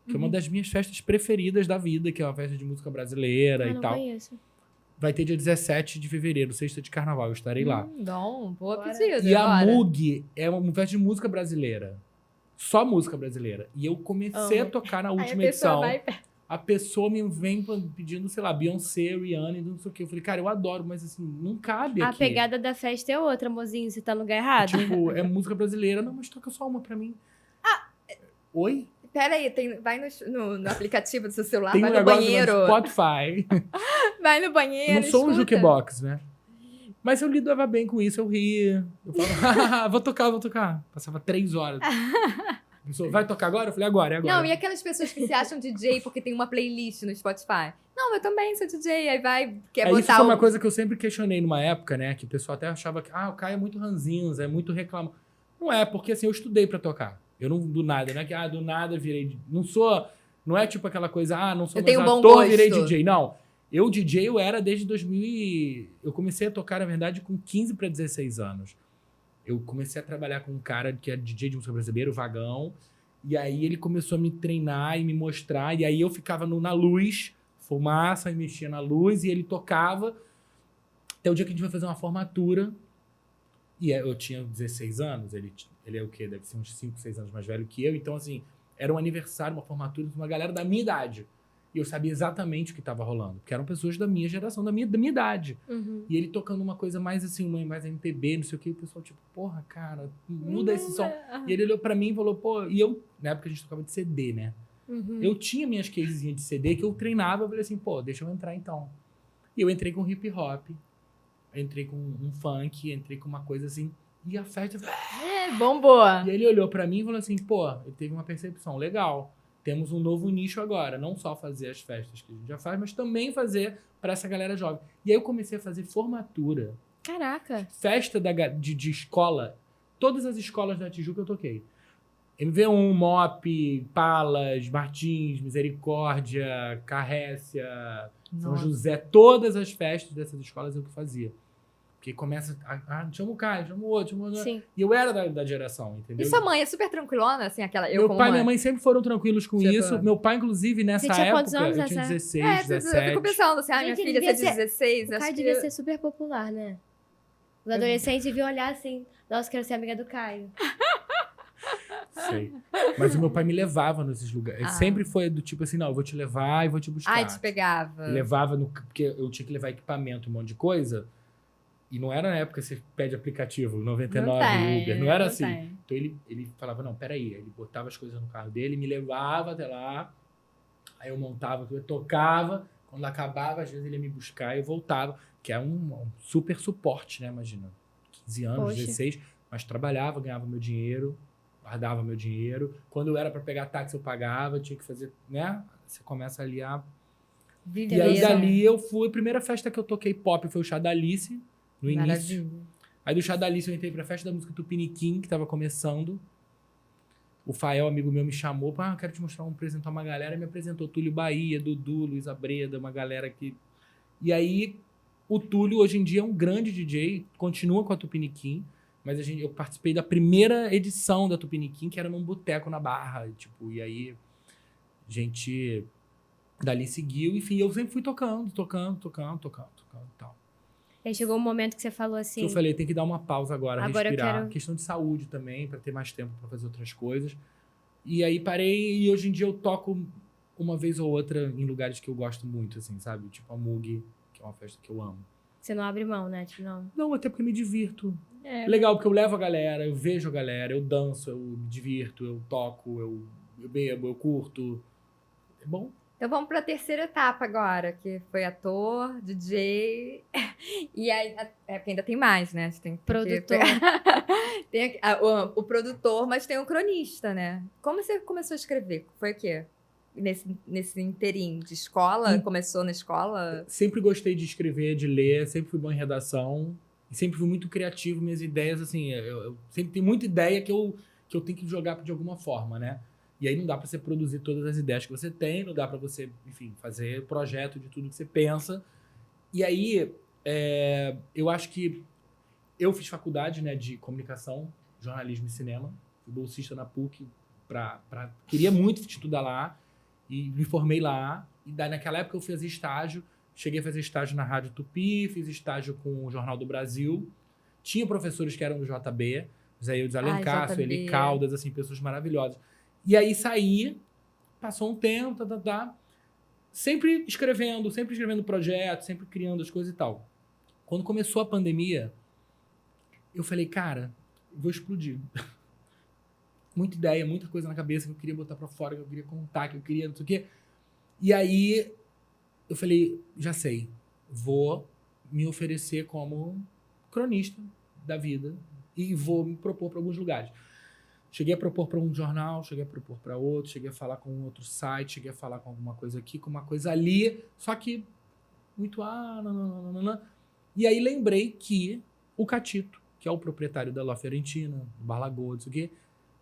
que é uma das minhas festas preferidas da vida, que é uma festa de música brasileira Ah, e não tal. conheço. Vai ter dia 17 de fevereiro, sexta de carnaval, eu estarei lá. Bom, boa Bora. pedida. E a bora. Mug é uma festa de música brasileira. Só música brasileira. E eu comecei a Amo. tocar na Aí a última pessoa edição. vai... A pessoa me vem pedindo, sei lá, Beyoncé, Rihanna e não sei o quê. Eu falei, cara, eu adoro, mas assim, não cabe A aqui. pegada da festa é outra, mozinho. Você tá no lugar errado. Tipo, é música brasileira. Não, mas toca só uma pra mim. Oi? Pera aí, vai no aplicativo do seu celular, Tem vai um no negócio banheiro. no Spotify. Vai no banheiro, Eu não sou um escuta. jukebox, né? Mas eu lidava bem com isso, eu ria. Eu falava, vou tocar. Passava 3 horas. A pessoa, vai tocar agora? Eu falei, agora, é agora. Não, e aquelas pessoas que se acham DJ porque tem uma playlist no Spotify? Não, eu também sou DJ, aí quer Isso botar foi uma coisa que eu sempre questionei numa época, né? Que o pessoal até achava que, o Caio é muito ranzinza, é muito reclama. Não é, porque assim, eu estudei pra tocar. Eu não, do nada, não é que, do nada virei... Não é tipo aquela coisa, não sou Eu mais tenho bom ator, gosto. virei DJ. Não. Eu era desde 2000 Eu comecei a tocar, na verdade, com 15 para 16 anos. Eu comecei a trabalhar com um cara que é DJ de música brasileira, o Vagão. E aí ele começou a me treinar e me mostrar. E aí eu ficava na luz, fumaça, e mexia na luz. E ele tocava. Até o dia que a gente vai fazer uma formatura. E eu tinha 16 anos. Ele é o quê? Deve ser uns 5, 6 anos mais velho que eu. Então, assim, era um aniversário, uma formatura de uma galera da minha idade. E eu sabia exatamente o que estava rolando. Porque eram pessoas da minha geração, da minha idade. Uhum. E ele tocando uma coisa mais assim, mais MPB, não sei o que. E o pessoal, tipo, porra, cara, muda esse som. E ele olhou pra mim e falou, pô... E eu, na época a gente tocava de CD, né? Uhum. Eu tinha minhas casezinhas de CD que eu treinava. Eu falei assim, pô, deixa eu entrar então. E eu entrei com hip hop. Entrei com um funk. Entrei com uma coisa assim. E a festa... bombou. E ele olhou pra mim e falou assim, pô, ele teve uma percepção legal. Temos um novo nicho agora. Não só fazer as festas que a gente já faz, mas também fazer pra essa galera jovem. E aí eu comecei a fazer formatura. Caraca. Festa de escola. Todas as escolas da Tijuca eu toquei. MV1, MOP, Palas, Martins, Misericórdia, Carrécia, São Nossa. José. Todas as festas dessas escolas eu que fazia. Porque começa... chama o Caio, chama o outro, chama o outro. Sim. E eu era da geração, entendeu? E sua mãe é super tranquilona, assim, aquela... Meu pai e minha mãe sempre foram tranquilos com Tipo- isso. Meu pai, inclusive, nessa Você tinha época, quantos anos eu tinha nessa- 16, eu fico 17. pensando assim, minha Gente, filha devia você é de 16, O acho Caio que... devia ser super popular, né? Os adolescentes deviam olhar assim, nossa, quero ser amiga do Caio. Sei. Mas o meu pai me levava nesses lugares. Ele Ah. sempre foi do tipo assim, não, eu vou te levar e vou te buscar. Ai, te pegava. Ele levava porque eu tinha que levar equipamento, um monte de coisa. E não era na época que você pede aplicativo, 99, Uber. Não era assim. tem. Então ele falava, não, peraí. Ele botava as coisas no carro dele, me levava até lá. Aí eu montava, eu tocava. Quando acabava, às vezes ele ia me buscar e eu voltava. Que é um super suporte, né? Imagina. 15 anos, Poxa. 16. Mas trabalhava, ganhava meu dinheiro, guardava meu dinheiro. Quando eu era para pegar táxi, eu pagava. Tinha que fazer, né? Você começa ali a... Vive E aí mesmo. dali eu fui... A primeira festa que eu toquei pop foi o Chá da Alice, no início. Maravilha. Aí do Chá da Alice eu entrei pra festa da música Tupiniquim, que tava começando. O Fael, amigo meu, me chamou pra, quero te mostrar, apresentar uma galera. Me apresentou Túlio Bahia, Dudu, Luísa Breda, uma galera que... E aí, o Túlio, hoje em dia, é um grande DJ, continua com a Tupiniquim, mas eu participei da primeira edição da Tupiniquim, que era num boteco na Barra, tipo, e aí, gente dali seguiu, enfim, eu sempre fui tocando e tal. Aí chegou um momento que você falou Que assim, eu falei, tem que dar uma pausa agora, Agora eu respirar. quero- Questão de saúde também, pra ter mais tempo pra fazer outras coisas. E aí parei e hoje em dia eu toco uma vez ou outra em lugares que eu gosto muito, assim, sabe? Tipo a Mug, que é uma festa que eu amo. você não abre mão, né? Tipo, não. Não, até porque eu me divirto. É. Legal, porque eu levo a galera, eu vejo a galera, eu danço, eu me divirto, eu toco, eu bebo, eu curto. É bom. Então vamos para a terceira etapa agora, que foi ator, DJ, e aí, porque ainda tem mais, né? Você tem que Produtor. tem o produtor, mas tem o cronista, né? Como você começou a escrever? Foi o quê? Nesse inteirinho de escola? Começou na escola? Sempre gostei de escrever, de ler, sempre fui bom em redação. E sempre fui muito criativo, minhas ideias, assim, eu sempre tenho muita ideia que eu tenho que jogar de alguma forma, né? E aí não dá pra você produzir todas as ideias que você tem, não dá pra você, enfim, fazer projeto de tudo que você pensa. E aí, eu acho que eu fiz faculdade, né, de comunicação, jornalismo e cinema. Fui bolsista na PUC, queria muito estudar lá e me formei lá. E daí, naquela época eu fiz estágio, cheguei a fazer estágio na Rádio Tupi, fiz estágio com o Jornal do Brasil. Tinha professores que eram do JB, Zé Eudes Alencar, Eli Caldas, assim, pessoas maravilhosas. E aí saí, passou um tempo, sempre escrevendo projetos, sempre criando as coisas e tal. Quando começou a pandemia, eu falei, cara, vou explodir. Muita ideia, muita coisa na cabeça que eu queria botar pra fora, que eu queria contar, que eu queria não sei o quê. E aí eu falei, já sei, vou me oferecer como cronista da vida e vou me propor para alguns lugares. Cheguei a propor para um jornal, cheguei a propor para outro, cheguei a falar com outro site, cheguei a falar com alguma coisa aqui, com uma coisa ali, só que muito E aí lembrei que o Catito, que é o proprietário da La Fiorentina, do Bar Lagoa, não sei o quê,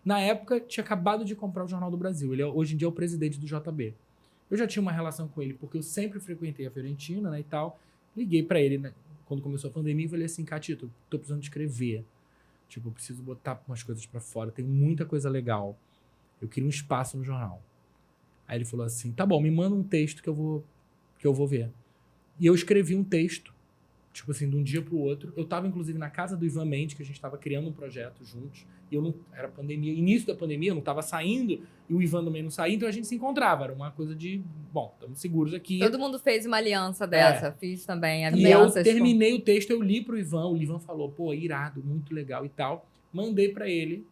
na época tinha acabado de comprar o Jornal do Brasil. Ele hoje em dia é o presidente do JB. Eu já tinha uma relação com ele, porque eu sempre frequentei a Fiorentina, né, e tal. Liguei para ele, né, quando começou a pandemia, e falei assim, Catito, tô precisando de escrever. Tipo, eu preciso botar umas coisas pra fora, tem muita coisa legal. Eu queria um espaço no jornal. Aí ele falou assim, tá bom, me manda um texto que eu vou ver. E eu escrevi um texto, tipo assim, de um dia pro outro. Eu tava, inclusive, na casa do Ivan Mendes, que a gente tava criando um projeto juntos. E eu não... Era pandemia, início da pandemia, eu não tava saindo, e o Ivan também não saía, então a gente se encontrava. Era uma coisa de, bom, estamos seguros aqui. Todo mundo fez uma aliança dessa. Fiz também alianças. E eu terminei o texto, eu li pro Ivan. O Ivan falou, pô, irado, muito legal e tal. Mandei pra ele,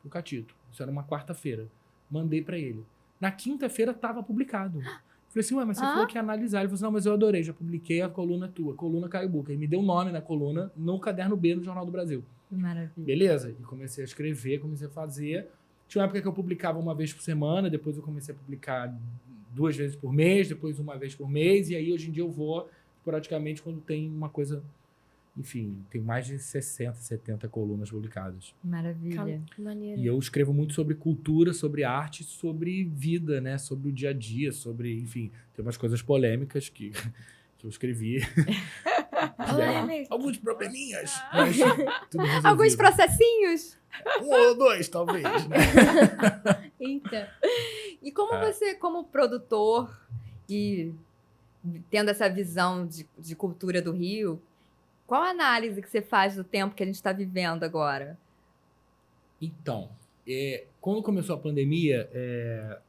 o Catito. Isso era uma quarta-feira. Mandei pra ele. Na quinta-feira tava publicado. Falei assim, ué, mas você falou que ia analisar. Ele falou assim, não, mas eu adorei, já publiquei, a coluna é tua. Coluna Caio Buca. Ele me deu o nome na coluna, no Caderno B, no Jornal do Brasil. Maravilha. Beleza. E comecei a escrever, comecei a fazer. Tinha uma época que eu publicava uma vez por semana, depois eu comecei a publicar 2 vezes por mês, depois uma vez por mês, e aí hoje em dia eu vou praticamente quando tem uma coisa... Enfim, tem mais de 60, 70 colunas publicadas. Maravilha. Que maneiro. E eu escrevo muito sobre cultura, sobre arte, sobre vida, né? Sobre o dia a dia, sobre... Enfim, tem umas coisas polêmicas que eu escrevi. Alguns probleminhas. Mas tudo resolvido. Alguns processinhos. 1 ou 2, talvez, né? Eita. E como você, como produtor e tendo essa visão de cultura do Rio, qual a análise que você faz do tempo que a gente está vivendo agora? Então, quando começou a pandemia,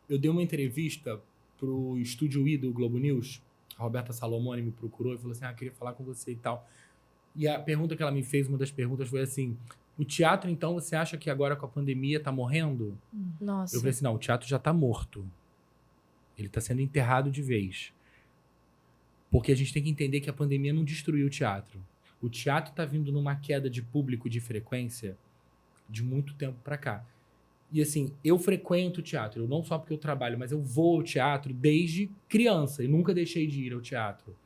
eu dei uma entrevista pro Estúdio I do Globo News. A Roberta Salomone me procurou e falou assim, queria falar com você e tal. E a pergunta que ela me fez, uma das perguntas foi assim, o teatro, então, você acha que agora com a pandemia tá morrendo? Nossa. Eu falei assim, não, o teatro já tá morto. Ele tá sendo enterrado de vez. Porque a gente tem que entender que a pandemia não destruiu o teatro. O teatro tá vindo numa queda de público, de frequência, de muito tempo pra cá. E assim, eu frequento o teatro, eu não só porque eu trabalho, mas eu vou ao teatro desde criança e nunca deixei de ir ao teatro.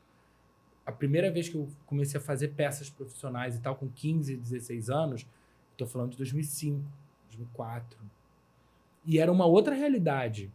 A primeira vez que eu comecei a fazer peças profissionais e tal, com 15, 16 anos, tô falando de 2005, 2004. E era uma outra realidade.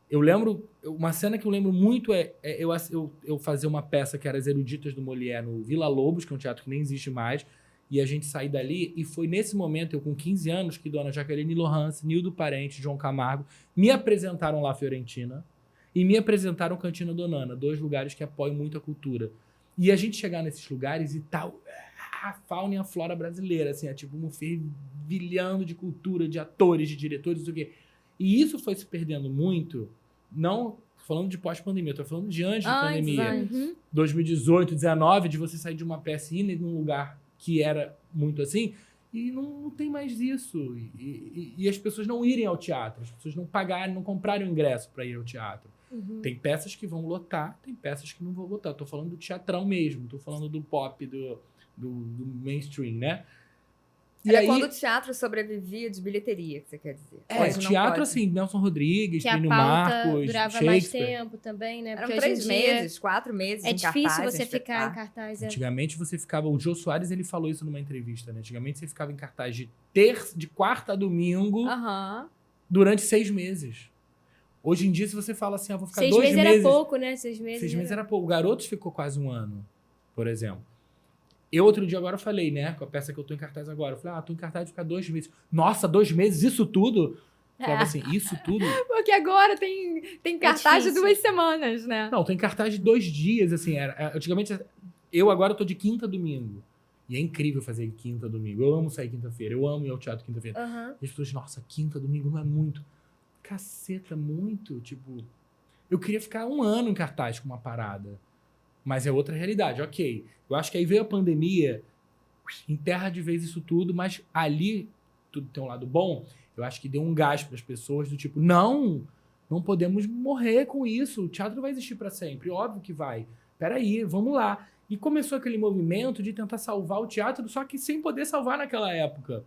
Eu lembro, uma cena que eu lembro muito eu fazer uma peça que era As Eruditas do Molière no Vila Lobos, que é um teatro que nem existe mais, e a gente sair dali, e foi nesse momento, eu com 15 anos, que Dona Jaqueline Lohance, Nildo Parente, João Camargo, me apresentaram lá Fiorentina, e me apresentaram Cantina Donana, 2 lugares que apoiam muito a cultura. E a gente chegar nesses lugares e tal, a fauna e a flora brasileira, assim, é tipo um fervilhando de cultura, de atores, de diretores, não sei o quê. E isso foi se perdendo muito, não falando de pós-pandemia, eu tô falando de antes da pandemia. 2018, 2019, de você sair de uma peça e ir num lugar que era muito assim, e não tem mais isso. E as pessoas não irem ao teatro, as pessoas não pagarem, não comprarem o ingresso para ir ao teatro. Tem peças que vão lotar, tem peças que não vão lotar. Tô falando do teatrão mesmo, tô falando do pop, do mainstream, né? E aí, quando o teatro sobrevivia de bilheteria, que você quer dizer. Hoje não teatro pode. assim, Nelson Rodrigues, Que a Plínio pauta Marcos, durava mais Shakespeare. tempo também, né? Eram Porque 3 hoje em dia meses, 4 meses é em difícil cartaz, você em ficar em espetáculo. cartaz. Antigamente você ficava... O Jô Soares, ele falou isso numa entrevista, né? Antigamente você ficava em cartaz de quarta a domingo Aham. durante 6 meses. Hoje em dia, se você fala assim, vou ficar 6 2 meses meses... era pouco, né? 6 meses. 6 meses era pouco. O Garotos ficou quase 1 ano, por exemplo. Eu, outro dia, agora falei, né? Com a peça que eu tô em cartaz agora. Eu falei, tô em cartaz de ficar 2 meses. Nossa, 2 meses? Isso tudo? Eu falava assim, isso tudo? Porque agora tem cartaz de difícil. 2 semanas, né? Não, tem cartaz de 2 dias, assim. Antigamente, eu agora tô de quinta a domingo. E é incrível fazer quinta a domingo. Eu amo sair quinta-feira. Eu amo ir ao teatro quinta-feira. Aham. E as pessoas, nossa, quinta, domingo não é muito. Caceta, muito. Tipo, eu queria ficar 1 ano em cartaz com uma parada. Mas é outra realidade, ok. Eu acho que aí veio a pandemia, enterra de vez isso tudo, mas ali, tudo tem um lado bom, eu acho que deu um gás para as pessoas do tipo, não podemos morrer com isso, o teatro vai existir para sempre, óbvio que vai. Peraí, vamos lá. E começou aquele movimento de tentar salvar o teatro, só que sem poder salvar naquela época.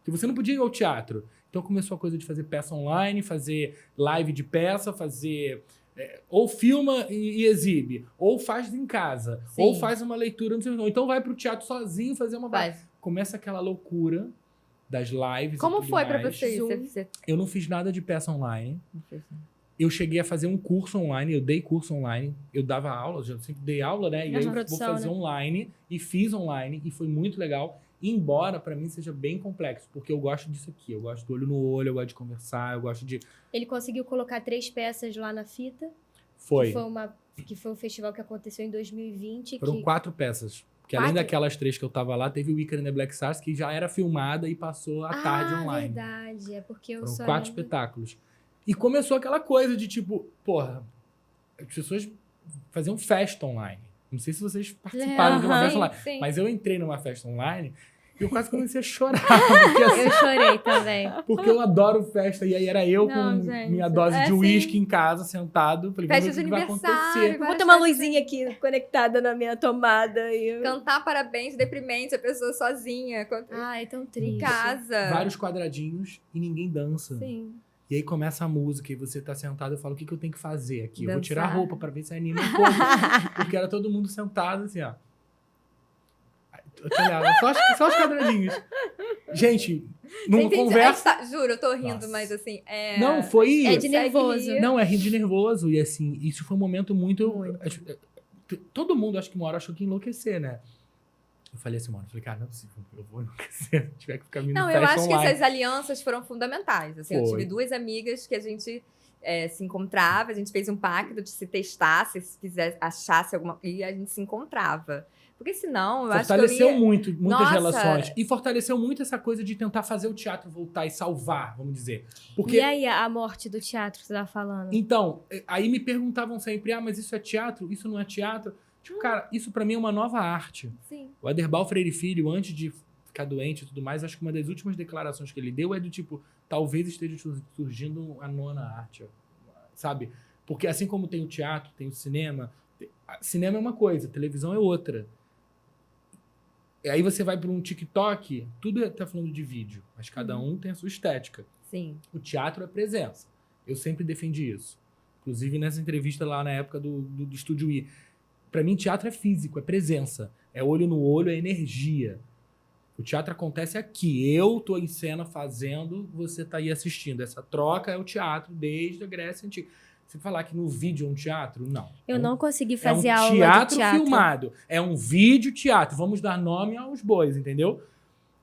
Que você não podia ir ao teatro. Então começou a coisa de fazer peça online, fazer live de peça, fazer... ou filma e exibe, ou faz em casa, Sim. ou faz uma leitura, não sei, ou então vai pro teatro sozinho fazer uma... Começa aquela loucura das lives. Como e tudo foi pra mais. você isso? Zoom. Eu não fiz nada de peça online. Não fez, não. Eu cheguei a fazer um curso online, eu dei curso online, eu dava aula, eu sempre dei aula, né? E aí eu vou produção, fazer né? online, e fiz online, e foi muito legal. Embora pra mim seja bem complexo, porque eu gosto disso aqui, eu gosto do olho no olho, eu gosto de conversar, eu gosto de... Ele conseguiu colocar 3 peças lá na fita. Foi. Que foi um festival que aconteceu em 2020. Foram que... 4 peças. Porque além 4? daquelas 3 que eu tava lá, teve o Weekend in the Black Stars, que já era filmada e passou a tarde online. Verdade. É porque eu Foram só 4 lembro- espetáculos. E começou aquela coisa de tipo, porra, as pessoas faziam festa online. Não sei se vocês participaram de uma festa online, sim. mas eu entrei numa festa online e eu quase comecei a chorar. Porque, assim, Eu chorei também. porque eu adoro festa. E aí era eu Não, com gente, minha dose de sim. uísque em casa, sentado. Falei, Festa vamos ver o de que vai aniversário, acontecer. Vou botar uma luzinha aqui conectada na minha tomada. E... Cantar parabéns deprimente, a pessoa sozinha, Ai, tão em triste. casa. Vários quadradinhos e ninguém dança. Sim. E aí começa a música e você tá sentado e fala, o que eu tenho que fazer aqui? Eu vou tirar a Dançar. roupa pra ver se anima um pouco. Porque era todo mundo sentado assim, ó. Eu te olhava, só os quadradinhos. Gente, não Entendi. conversa... Juro, eu tô rindo, Nossa. mas assim, Não, foi... É de Segue nervoso. rir. Não, é rir de nervoso. E assim, isso foi um momento muito... Muito. Todo mundo, acho que uma hora achou que ia enlouquecer, né? Eu falei assim, mano, cara, não é possível, eu vou enlouquecer. Se tiver que ficar me Não, eu acho que essas alianças foram fundamentais. Assim, eu Foi. tive 2 amigas que a gente se encontrava, a gente fez um pacto de se testasse, se quisesse, achasse alguma... E a gente se encontrava. Porque senão, eu acho que eu Fortaleceu ia... muitas Nossa. relações. E fortaleceu muito essa coisa de tentar fazer o teatro voltar e salvar, vamos dizer. Porque, E aí, a morte do teatro que você tava falando? então, aí me perguntavam sempre, mas isso é teatro? Isso não é teatro? Tipo, cara, isso pra mim é uma nova arte. Sim. O Aderbal Freire Filho, antes de ficar doente e tudo mais, acho que uma das últimas declarações que ele deu é do tipo, talvez esteja surgindo a 9ª arte, sabe? Porque assim como tem o teatro, tem o cinema, cinema é uma coisa, televisão é outra. E aí você vai para um TikTok, tudo tá falando de vídeo, mas cada um tem a sua estética. Sim. O teatro é presença. Eu sempre defendi isso. Inclusive nessa entrevista lá na época do Estúdio I. Para mim, teatro é físico, é presença. É olho no olho, é energia. O teatro acontece aqui. Eu tô em cena fazendo, você tá aí assistindo. Essa troca é o teatro desde a Grécia Antiga. Você falar que no vídeo é um teatro? Não. Eu não consegui É um fazer aula teatro de teatro. filmado. É um vídeo teatro. Vamos dar nome aos bois, entendeu?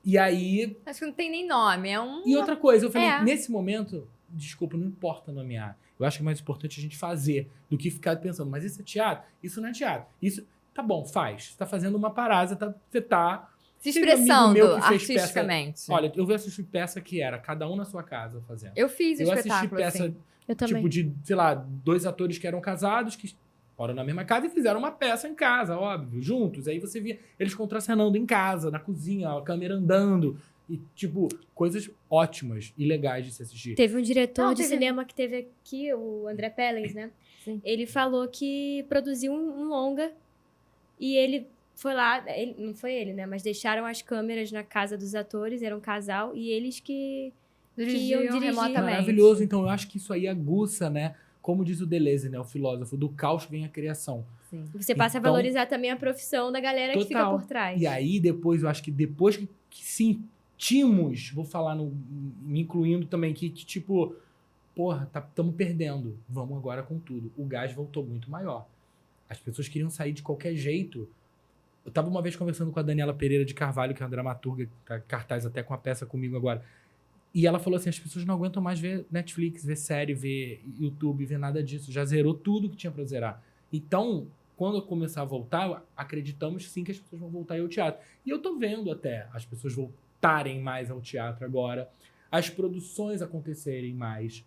E aí... Acho que não tem nem nome, é um... E outra coisa, eu falei, É. nesse momento, desculpa, não importa nomear. Eu acho que é mais importante a gente fazer do que ficar pensando, mas isso é teatro? Isso não é teatro. Isso, tá bom, faz. Você tá fazendo uma parada, você tá... Se Teve amigo expressando meu que fez artisticamente. Olha, eu vi assistir peça que era cada um na sua casa fazendo. Eu fiz Eu assisti espetáculo peça, assim. Eu também. tipo, de, sei lá, 2 atores que eram casados, que moram na mesma casa e fizeram uma peça em casa, óbvio, juntos. Aí você via eles contracenando em casa, na cozinha, a câmera andando. E, tipo, coisas ótimas e legais de se assistir. Teve um diretor Não, de teve- cinema que teve aqui, o André Pellens, né? Sim. Ele falou que produziu um longa e ele foi lá, não foi ele, né? Mas deixaram as câmeras na casa dos atores, era um casal, e eles que iam Dirigiam dirigir. remotamente. Maravilhoso. Então, eu acho que isso aí aguça, né? Como diz o Deleuze, né? O filósofo, do caos vem a criação. Sim. Você passa Então- a valorizar também a profissão da galera que fica Total. por trás. E aí, depois, eu acho que depois que sentimos, vou falar, me incluindo também, que tipo, porra, estamos perdendo. Vamos agora com tudo. O gás voltou muito maior. As pessoas queriam sair de qualquer jeito. Eu tava uma vez conversando com a Daniela Pereira de Carvalho, que é uma dramaturga, tá em cartaz até com a peça comigo agora. E ela falou assim, as pessoas não aguentam mais ver Netflix, ver série, ver YouTube, ver nada disso. Já zerou tudo que tinha pra zerar. Então, quando eu começar a voltar, acreditamos sim que as pessoas vão voltar ao teatro. E eu tô vendo até as pessoas voltarem mais ao teatro agora. As produções acontecerem mais.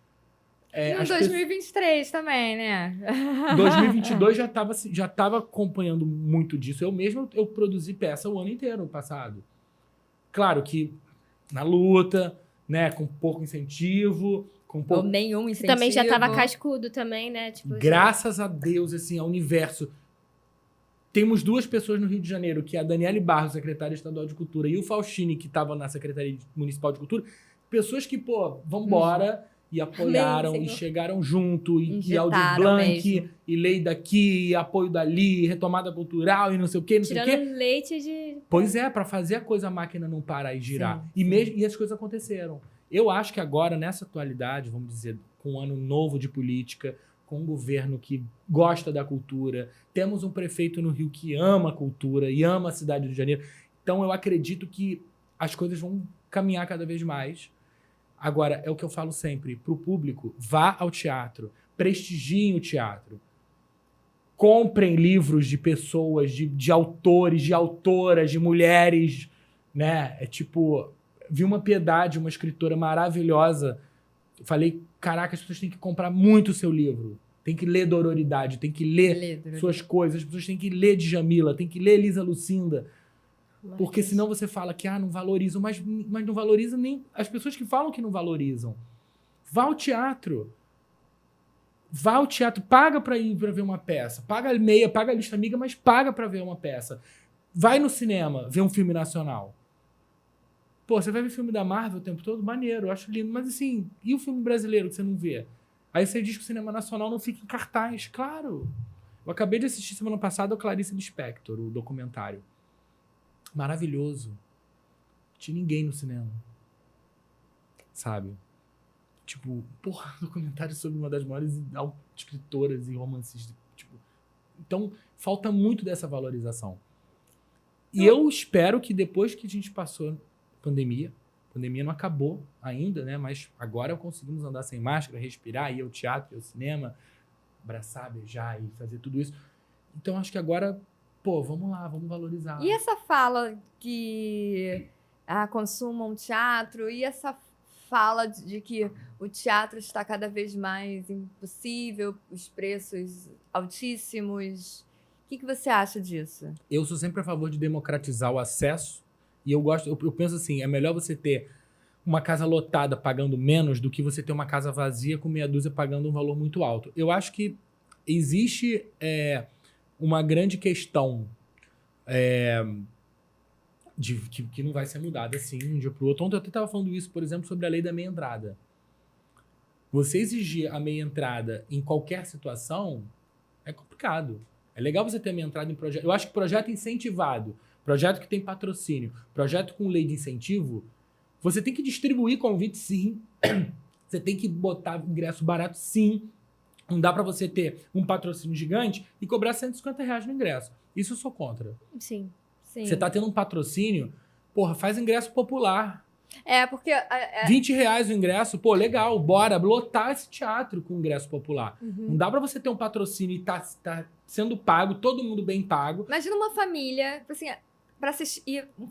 Em As 2023 também, né? 2022 já tava acompanhando muito disso. Eu produzi peça o ano inteiro, no passado. Claro que na luta, né, com pouco incentivo, com Ou pouco... nenhum Você incentivo. também já tava cascudo também, né? Tipo, Graças a Deus, assim, ao universo. Temos duas pessoas no Rio de Janeiro, que é a Daniele Barros, secretária estadual de Cultura, e o Faustini, que estava na Secretaria Municipal de Cultura. Pessoas que, pô, vambora... E apoiaram, Amém, e Senhor. chegaram junto, e Injetaram Aldir Blanc, mesmo. e lei daqui, e apoio dali, e retomada cultural, e não sei o quê, não sei o quê. tirando leite de... Pois é, para fazer a coisa, a máquina não parar e girar. Sim, E as coisas aconteceram. Eu acho que agora, nessa atualidade, vamos dizer, com um ano novo de política, com um governo que gosta da cultura, temos um prefeito no Rio que ama a cultura e ama a cidade do Rio de Janeiro. Então, eu acredito que as coisas vão caminhar cada vez mais. Agora, é o que eu falo sempre, para o público, vá ao teatro, prestigiem o teatro. Comprem livros de pessoas, de autores, de autoras, de mulheres, né? É tipo, vi uma Piedade, uma escritora maravilhosa. Eu falei, caraca, as pessoas têm que comprar muito o seu livro. Tem que ler Dororidade, tem que ler suas coisas, as pessoas têm que ler Djamila, tem que ler Elisa Lucinda. Porque senão você fala que não valorizam, mas não valoriza nem as pessoas que falam que não valorizam. Vá ao teatro. Vá ao teatro, paga pra ir pra ver uma peça. Paga a meia, paga a lista amiga, mas paga pra ver uma peça. Vai no cinema ver um filme nacional. Pô, você vai ver filme da Marvel o tempo todo? Maneiro, eu acho lindo. Mas assim, e o filme brasileiro que você não vê? Aí você diz que o cinema nacional não fica em cartaz. Claro. Eu acabei de assistir semana passada o Clarice Lispector, o documentário. Maravilhoso. Não tinha ninguém no cinema. Sabe? Tipo, porra, documentário sobre uma das maiores escritoras e romancistas. Tipo, então, falta muito dessa valorização. E eu espero que depois que a gente passou a pandemia não acabou ainda, né? Mas agora conseguimos andar sem máscara, respirar, ir ao teatro, ir ao cinema, abraçar, beijar e fazer tudo isso. Então, acho que agora... Pô, vamos lá, vamos valorizar. E essa fala que consumam teatro, e essa fala de que o teatro está cada vez mais impossível, os preços altíssimos. O que você acha disso? Eu sou sempre a favor de democratizar o acesso. E eu penso assim, é melhor você ter uma casa lotada pagando menos do que você ter uma casa vazia com meia dúzia pagando um valor muito alto. Eu acho que existe... uma grande questão que não vai ser mudada assim de um dia para o outro. Ontem eu até estava falando isso, por exemplo, sobre a lei da meia entrada. Você exigir a meia entrada em qualquer situação é complicado. É legal você ter a meia entrada em projeto. Eu acho que projeto incentivado, projeto que tem patrocínio, projeto com lei de incentivo, você tem que distribuir convite sim, você tem que botar ingresso barato sim. Não dá pra você ter um patrocínio gigante e cobrar R$150 no ingresso. Isso eu sou contra. Sim. Você tá tendo um patrocínio, porra, faz ingresso popular. Porque... R$20 o ingresso, pô, legal, bora lotar esse teatro com ingresso popular. Não dá pra você ter um patrocínio e tá sendo pago, todo mundo bem pago. Imagina uma família, assim, pra assistir O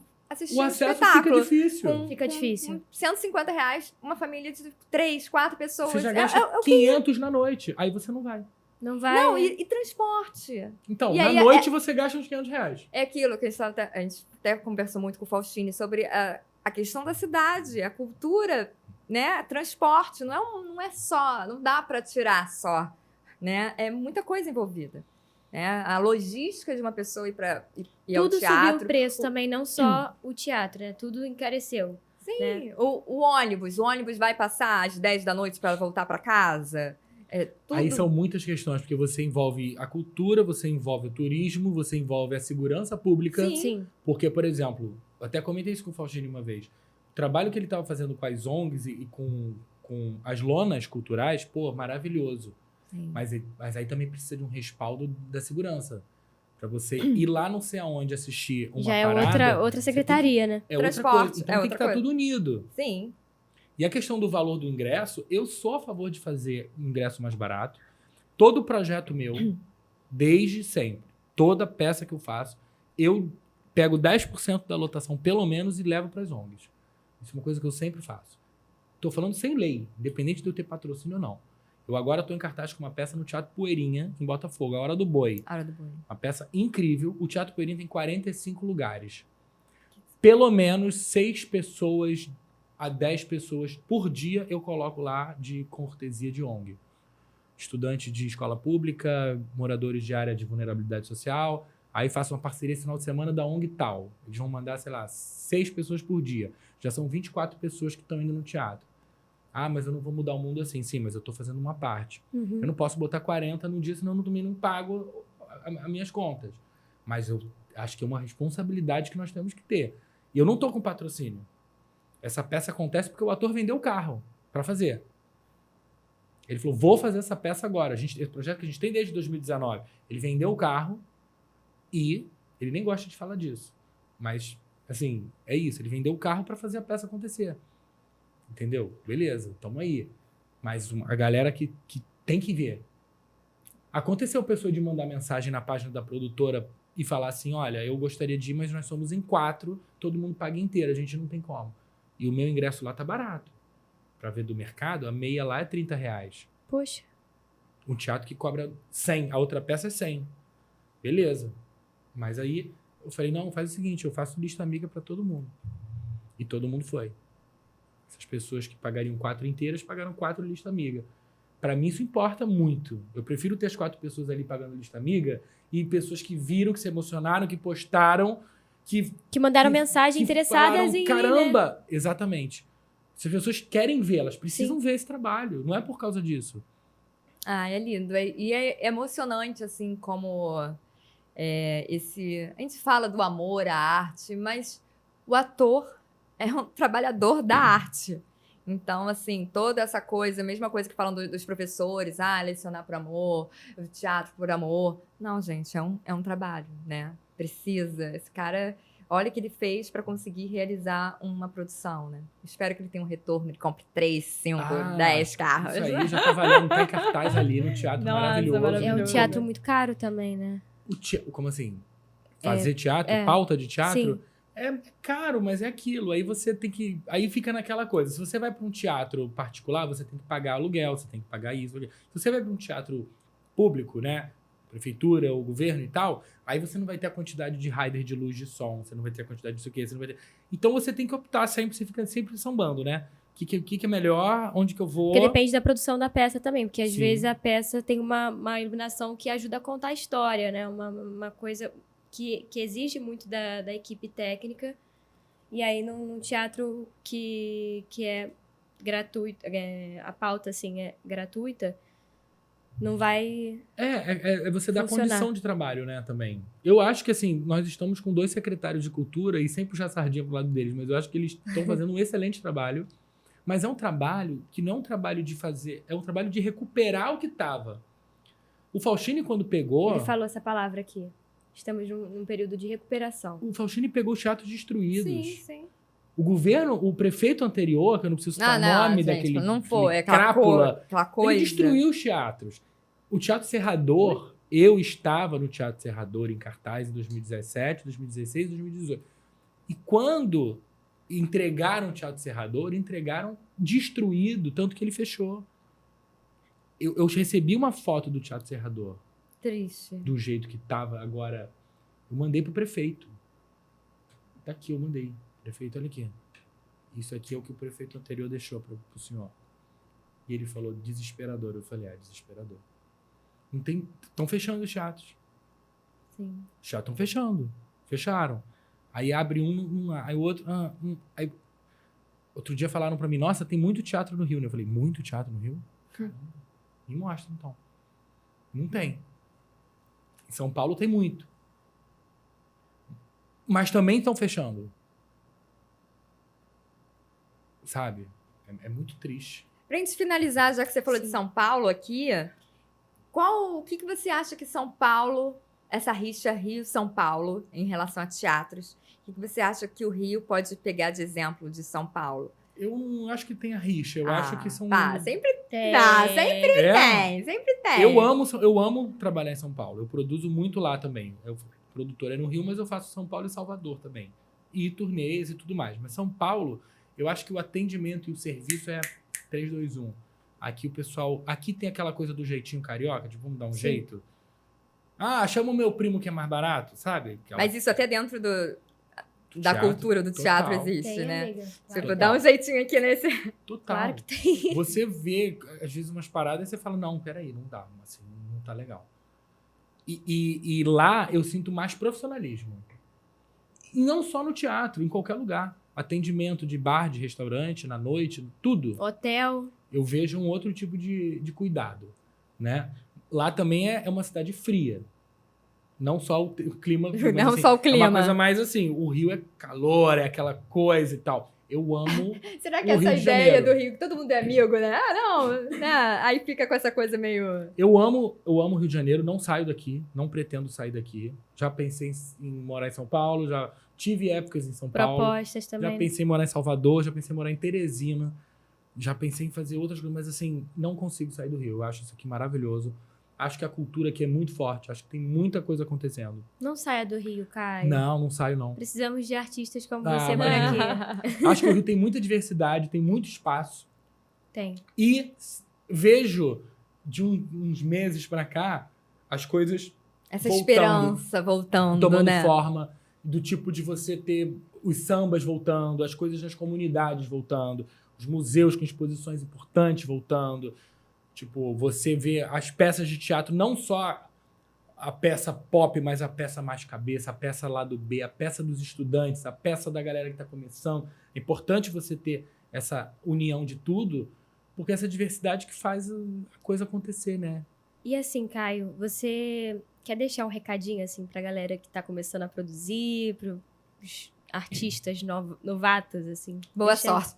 um acesso espetáculo. fica difícil. Fica difícil. Com R$150, uma família de 3, 4 pessoas. Você já gasta 500 na noite, aí você não vai. Não vai... Não, e transporte. Então, E na aí, noite você gasta uns R$500. É aquilo que a gente até conversou muito com o Faustini sobre a a questão da cidade, a cultura, né? Transporte, não é só, não dá para tirar só, né? É muita coisa envolvida. Né? A logística de uma pessoa ir ao Tudo teatro. subiu o preço também, não só o teatro, né? Tudo encareceu. Sim, Né? o ônibus vai passar às 10 da noite para voltar para casa. Tudo... Aí são muitas questões, porque você envolve a cultura, você envolve o turismo, você envolve a segurança pública. Sim. Porque, por exemplo, eu até comentei isso com o Faustino uma vez. O trabalho que ele estava fazendo com as ONGs e com as lonas culturais, pô, maravilhoso. Sim. Mas aí também precisa de um respaldo da segurança. Pra você ir lá não sei aonde assistir uma Já é parada... outra secretaria, né? É outra Transporte, coisa. Então é tem que outra estar coisa. tudo unido. Sim. E a questão do valor do ingresso, eu sou a favor de fazer ingresso mais barato. Todo projeto meu, desde sempre, toda peça que eu faço, eu pego 10% da lotação, pelo menos, e levo para as ONGs. Isso é uma coisa que eu sempre faço. Estou falando sem lei, independente de eu ter patrocínio ou não. Eu agora estou em cartaz com uma peça no Teatro Poeirinha, em Botafogo, A Hora do Boi. A Hora do Boi. Uma peça incrível. O Teatro Poeirinha tem 45 lugares. Pelo menos 6 pessoas a 10 pessoas por dia eu coloco lá de cortesia de ONG. Estudantes de escola pública, moradores de área de vulnerabilidade social. Aí faço uma parceria esse final de semana da ONG tal. Eles vão mandar, sei lá, 6 pessoas por dia. Já são 24 pessoas que estão indo no teatro. Ah, mas eu não vou mudar o mundo assim. Sim, mas eu estou fazendo uma parte. Uhum. Eu não posso botar 40 no dia, senão eu também não pago as minhas contas. Mas eu acho que é uma responsabilidade que nós temos que ter. E eu não estou com patrocínio. Essa peça acontece porque o ator vendeu o carro para fazer. Ele falou, vou fazer essa peça agora. Esse projeto que a gente tem desde 2019. Ele vendeu o carro e ele nem gosta de falar disso. Mas, assim, é isso. Ele vendeu o carro para fazer a peça acontecer. Entendeu? Beleza, tamo aí. Mas a galera que tem que ver. Aconteceu a pessoa de mandar mensagem na página da produtora e falar assim, olha, eu gostaria de ir, mas nós somos em 4, todo mundo paga inteiro, a gente não tem como. E o meu ingresso lá tá barato. Pra ver do mercado, a meia lá é R$30. Poxa. Um teatro que cobra 100, a outra peça é 100. Beleza. Mas aí eu falei, não, faz o seguinte, eu faço lista amiga pra todo mundo. E todo mundo foi. Essas pessoas que pagariam 4 inteiras, pagaram 4 lista amiga. Pra mim isso importa muito. Eu prefiro ter as 4 pessoas ali pagando lista amiga e pessoas que viram, que se emocionaram, que postaram, que mandaram mensagem interessadas falaram, em... caramba! Né? Exatamente. Se as pessoas querem ver, elas precisam ver esse trabalho. Não é por causa disso. Ah, é lindo. E é emocionante, assim, como a gente fala do amor à arte, mas o ator é um trabalhador da arte. Então, assim, toda essa coisa, a mesma coisa que falam dos professores, lecionar por amor, teatro por amor. Não, gente, é um trabalho, né? Precisa. Esse cara, olha o que ele fez para conseguir realizar uma produção, né? Espero que ele tenha um retorno, ele compre 3, 5, 10 carros. Isso aí já tá valendo, tá em cartaz ali no teatro. Nossa, maravilhoso. maravilhoso. É um teatro muito caro também, né? Como assim? Fazer teatro, pauta de teatro? Sim. É caro, mas é aquilo. Aí você tem que... Aí fica naquela coisa. Se você vai para um teatro particular, você tem que pagar aluguel, você tem que pagar isso. Se você vai para um teatro público, né? Prefeitura, o governo e tal, aí você não vai ter a quantidade de rider de luz de som, você não vai ter a quantidade disso aqui, você não vai ter... Então você tem que optar sempre, você fica sempre sambando, né? O que é melhor, onde que eu vou... Porque depende da produção da peça também, porque às Sim. vezes a peça tem uma iluminação que ajuda a contar a história, né? Uma coisa que exige muito da equipe técnica. E aí, num teatro que é gratuito, a pauta, assim, é gratuita, não vai você dar funcionar. condição de trabalho, né, também. Eu acho que, assim, nós estamos com 2 secretários de cultura e sem puxar sardinha pro lado deles, mas eu acho que eles estão fazendo um excelente trabalho. Mas é um trabalho que não é um trabalho de fazer, é um trabalho de recuperar o que estava. O Faustini, quando pegou... Ele falou essa palavra aqui. Estamos num período de recuperação. O Faustini pegou os teatros destruídos. Sim, sim. O governo, o prefeito anterior, que eu não preciso citar o nome gente, daquele... não foi, aquele crápula, aquela coisa. ele destruiu os teatros. O Teatro Serrador, eu estava no Teatro Serrador em cartaz em 2017, 2016 e 2018. E quando entregaram o Teatro Serrador, entregaram destruído, tanto que ele fechou. Eu recebi uma foto do Teatro Serrador, Triste. do jeito que estava agora. Eu mandei pro prefeito. Tá aqui, eu mandei. Prefeito, olha aqui. isso aqui é o que o prefeito anterior deixou pro senhor. E ele falou, desesperador. Eu falei, desesperador. Não tem... Estão fechando os teatros. Sim. Os teatros estão fechando. Fecharam. Aí abre aí o outro... aí... Outro dia falaram pra mim, nossa, tem muito teatro no Rio, né? Eu falei, muito teatro no Rio? Caramba. Me mostra, então. Não tem. Em São Paulo tem muito. Mas também estão fechando. Sabe? É muito triste. Pra gente finalizar, já que você falou de São Paulo aqui, o que você acha que São Paulo, essa rixa Rio-São Paulo, em relação a teatros, o que você acha que o Rio pode pegar de exemplo de São Paulo? Eu não acho que tenha rixa. Eu acho que são... Sempre Tem. sempre tem. Eu amo trabalhar em São Paulo. Eu produzo muito lá também. Eu produtor é no Rio, mas eu faço São Paulo e Salvador também. E turnês e tudo mais. Mas São Paulo, eu acho que o atendimento e o serviço é 3, 2, 1. Aqui o pessoal... Aqui tem aquela coisa do jeitinho carioca, de vamos dar um jeito. Chama o meu primo que é mais barato, sabe? Mas isso até dentro da teatro, cultura do teatro total. existe, Tem, né? amiga. Você Claro. dá um jeitinho aqui nesse... Total. Claro que tem. Você vê, às vezes, umas paradas e você fala, não, peraí, não dá. Assim, não tá legal. E lá eu sinto mais profissionalismo. E não só no teatro, em qualquer lugar. Atendimento de bar, de restaurante, na noite, tudo. Hotel. Eu vejo um outro tipo de cuidado, né? Lá também é uma cidade fria. Não só o clima. Mas, Não assim, só o clima. É uma coisa mais assim, o Rio é calor, é aquela coisa e tal. Eu amo Será que o Rio essa de ideia Janeiro. do Rio, que todo mundo é amigo, né? Não, né? Aí fica com essa coisa meio... Eu amo o Rio de Janeiro, não saio daqui, não pretendo sair daqui. Já pensei em morar em São Paulo, já tive épocas em São Paulo. Propostas também. Já pensei em morar em Salvador, já pensei em morar em Teresina, já pensei em fazer outras coisas, mas assim, não consigo sair do Rio. Eu acho isso aqui maravilhoso. Acho que a cultura aqui é muito forte, acho que tem muita coisa acontecendo. Não saia do Rio, Caio. Não saio não. Precisamos de artistas como Ah, você por mas- aqui. Acho que o Rio tem muita diversidade, tem muito espaço. Tem. E vejo de uns meses pra cá as coisas Essa Voltando. esperança voltando, tomando né? forma, do tipo de você ter os sambas voltando, as coisas nas comunidades voltando, os museus com exposições importantes voltando. Tipo, você vê as peças de teatro, não só a peça pop, mas a peça mais cabeça, a peça lá do B, a peça dos estudantes, a peça da galera que está começando. É importante você ter essa união de tudo, porque essa diversidade que faz a coisa acontecer, né? E assim, Caio, você quer deixar um recadinho assim pra galera que tá começando a produzir, pros artistas novatos, assim? Boa Deixa- sorte.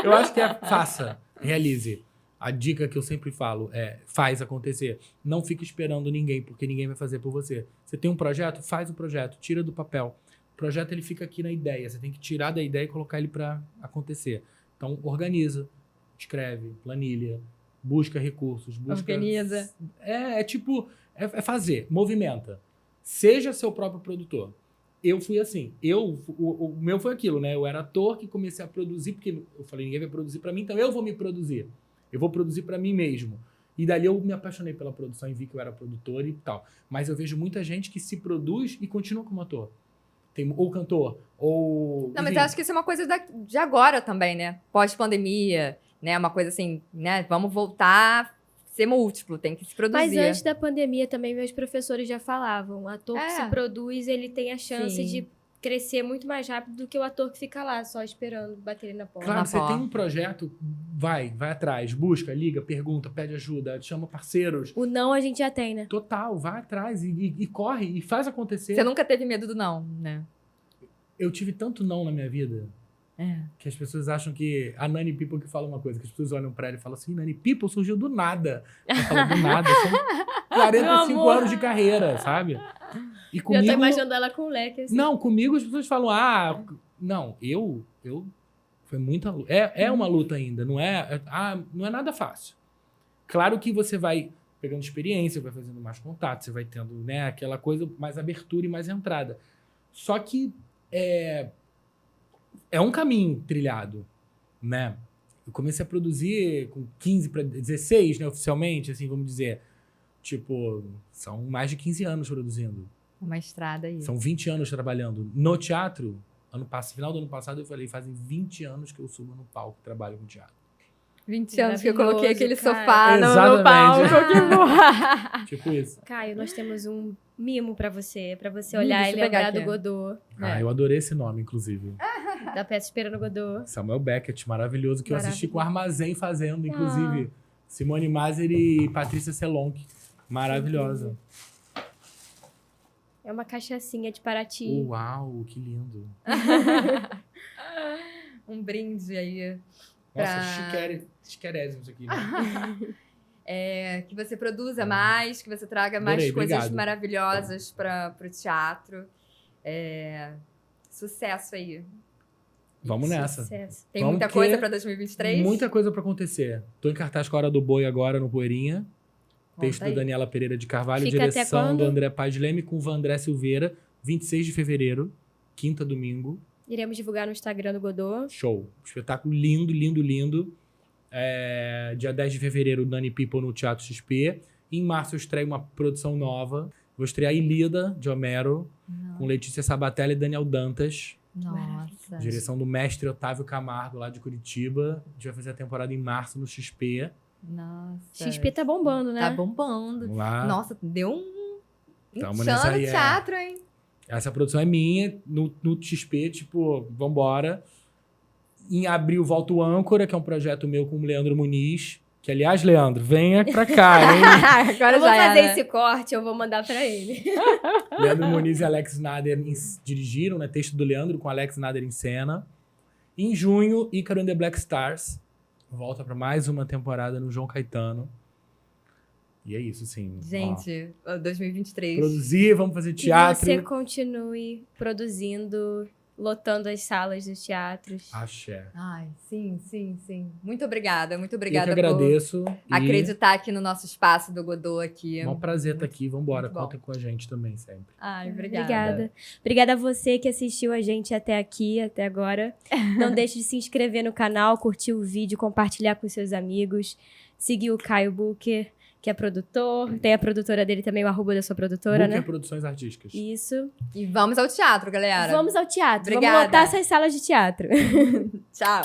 Eu acho que faça, realize. A dica que eu sempre falo é faz acontecer. Não fique esperando ninguém, porque ninguém vai fazer por você. Você tem um projeto? Faz o projeto, tira do papel. O projeto ele fica aqui na ideia. Você tem que tirar da ideia e colocar ele para acontecer. Então, organiza, escreve, planilha, busca recursos, busca... Organiza. É fazer, movimenta. Seja seu próprio produtor. Eu fui assim. O meu foi aquilo, né? Eu era ator que comecei a produzir, porque eu falei, ninguém vai produzir para mim, então eu vou me produzir. Eu vou produzir para mim mesmo. E dali eu me apaixonei pela produção e vi que eu era produtor e tal. Mas eu vejo muita gente que se produz e continua como ator. Ou cantor, ou... Não, mas enfim. eu acho que isso é uma coisa de agora também, né? Pós-pandemia, né? Uma coisa assim, né? Vamos voltar a ser múltiplo, tem que se produzir. Mas antes da pandemia também meus professores já falavam, o ator que É. se produz, ele tem a chance Sim. de crescer muito mais rápido do que o ator que fica lá só esperando bater na porta. Claro, Na você tem porta. um projeto, vai atrás, busca, liga, pergunta, pede ajuda, chama parceiros. O não a gente já tem, né? Total, vai atrás e corre e faz acontecer. Você nunca teve medo do não, né? Eu tive tanto não na minha vida É. que as pessoas acham que a Nani People que fala uma coisa, que as pessoas olham pra ela e falam assim, Nani People surgiu do nada. Ela fala do nada, são 45 Meu amor. anos de carreira, sabe? E Já tô comigo... imaginando ela com leque, assim. Não, comigo as pessoas falam, não, eu foi muita luta. É uma luta ainda, não é nada fácil. Claro que você vai pegando experiência, vai fazendo mais contato, você vai tendo, né, aquela coisa, mais abertura e mais entrada. Só que é um caminho trilhado, né? Eu comecei a produzir com 15 para 16, né, oficialmente, assim, vamos dizer. Tipo, são mais de 15 anos produzindo. Uma estrada aí. São 20 anos trabalhando no teatro, Final do ano passado, eu falei, fazem 20 anos que eu subo no palco, trabalho com teatro. 20 anos que eu coloquei aquele Maravilhoso, sofá no Exatamente. palco. Que bom. Tipo isso. Caio, nós temos um mimo pra você Deixa olhar e eu pegar lembrar aqui. do Godot, Ah, eu adorei esse nome, inclusive. da peça Esperando Godot. Samuel Beckett, maravilhoso, que eu assisti com o Armazém fazendo, Ah. inclusive. Simone Maser e Patrícia Selonck. Maravilhosa. É uma cachaçinha de Paraty. Uau, que lindo. Um brinde aí. Nossa, Pra- chiquérésimo isso aqui. Que você produza mais, que você traga mais Adorei, coisas obrigado. maravilhosas para o teatro. Sucesso aí. Vamos nessa. Sucesso. Tem Vamos muita que- coisa para 2023? Muita coisa pra acontecer. Tô em cartaz com a Hora do Boi agora no Poeirinha. Texto Conta da aí. Daniela Pereira de Carvalho, Fica até direção do quando? André Paz Leme com o Vandré Silveira, 26 de fevereiro, quinta, domingo. Iremos divulgar no Instagram do Godot. Show. Espetáculo lindo, lindo, lindo. Dia 10 de fevereiro, Dani People no Teatro XP. Em março eu estreio uma produção nova. Vou estrear Ilíada, de Homero, com Letícia Sabatella e Daniel Dantas. Nossa. Direção do mestre Otávio Camargo, lá de Curitiba. A gente vai fazer a temporada em março no XP. Nossa. XP tá bombando, né? Tá bombando. Vamos lá. Nossa, deu um Tamo tchan nessa no aí, teatro, hein? Essa produção é minha, no XP, tipo, vambora. Em abril volta o Âncora, que é um projeto meu com o Leandro Muniz. Que, aliás, Leandro, venha pra cá, hein? Agora Eu vou já fazer era. esse corte, eu vou mandar pra ele. Leandro Muniz e Alex Nader dirigiram, né? Texto do Leandro com Alex Nader em cena. Em junho, Ícaro and the Black Stars. Volta pra mais uma temporada no João Caetano. E é isso, assim. Gente, 2023. Produzir, vamos fazer Que teatro. você continue produzindo, lotando as salas dos teatros. Axé. Ai, sim, sim, sim. Muito obrigada Eu que por agradeço. E acreditar aqui no nosso espaço do Godot aqui. É um prazer estar aqui. Vambora, Muito bom. conta com a gente também sempre. Ai, obrigada. Obrigada. Obrigada a você que assistiu a gente até aqui, até agora. Não deixe de se inscrever no canal, curtir o vídeo, compartilhar com seus amigos. Seguir o Caio Booker, que é produtor. Tem a produtora dele também, o arroba da sua produtora, Booker né? Produções Artísticas. Isso. E vamos ao teatro, galera. Vamos ao teatro. Obrigada. Vamos lotar essas salas de teatro. Tchau.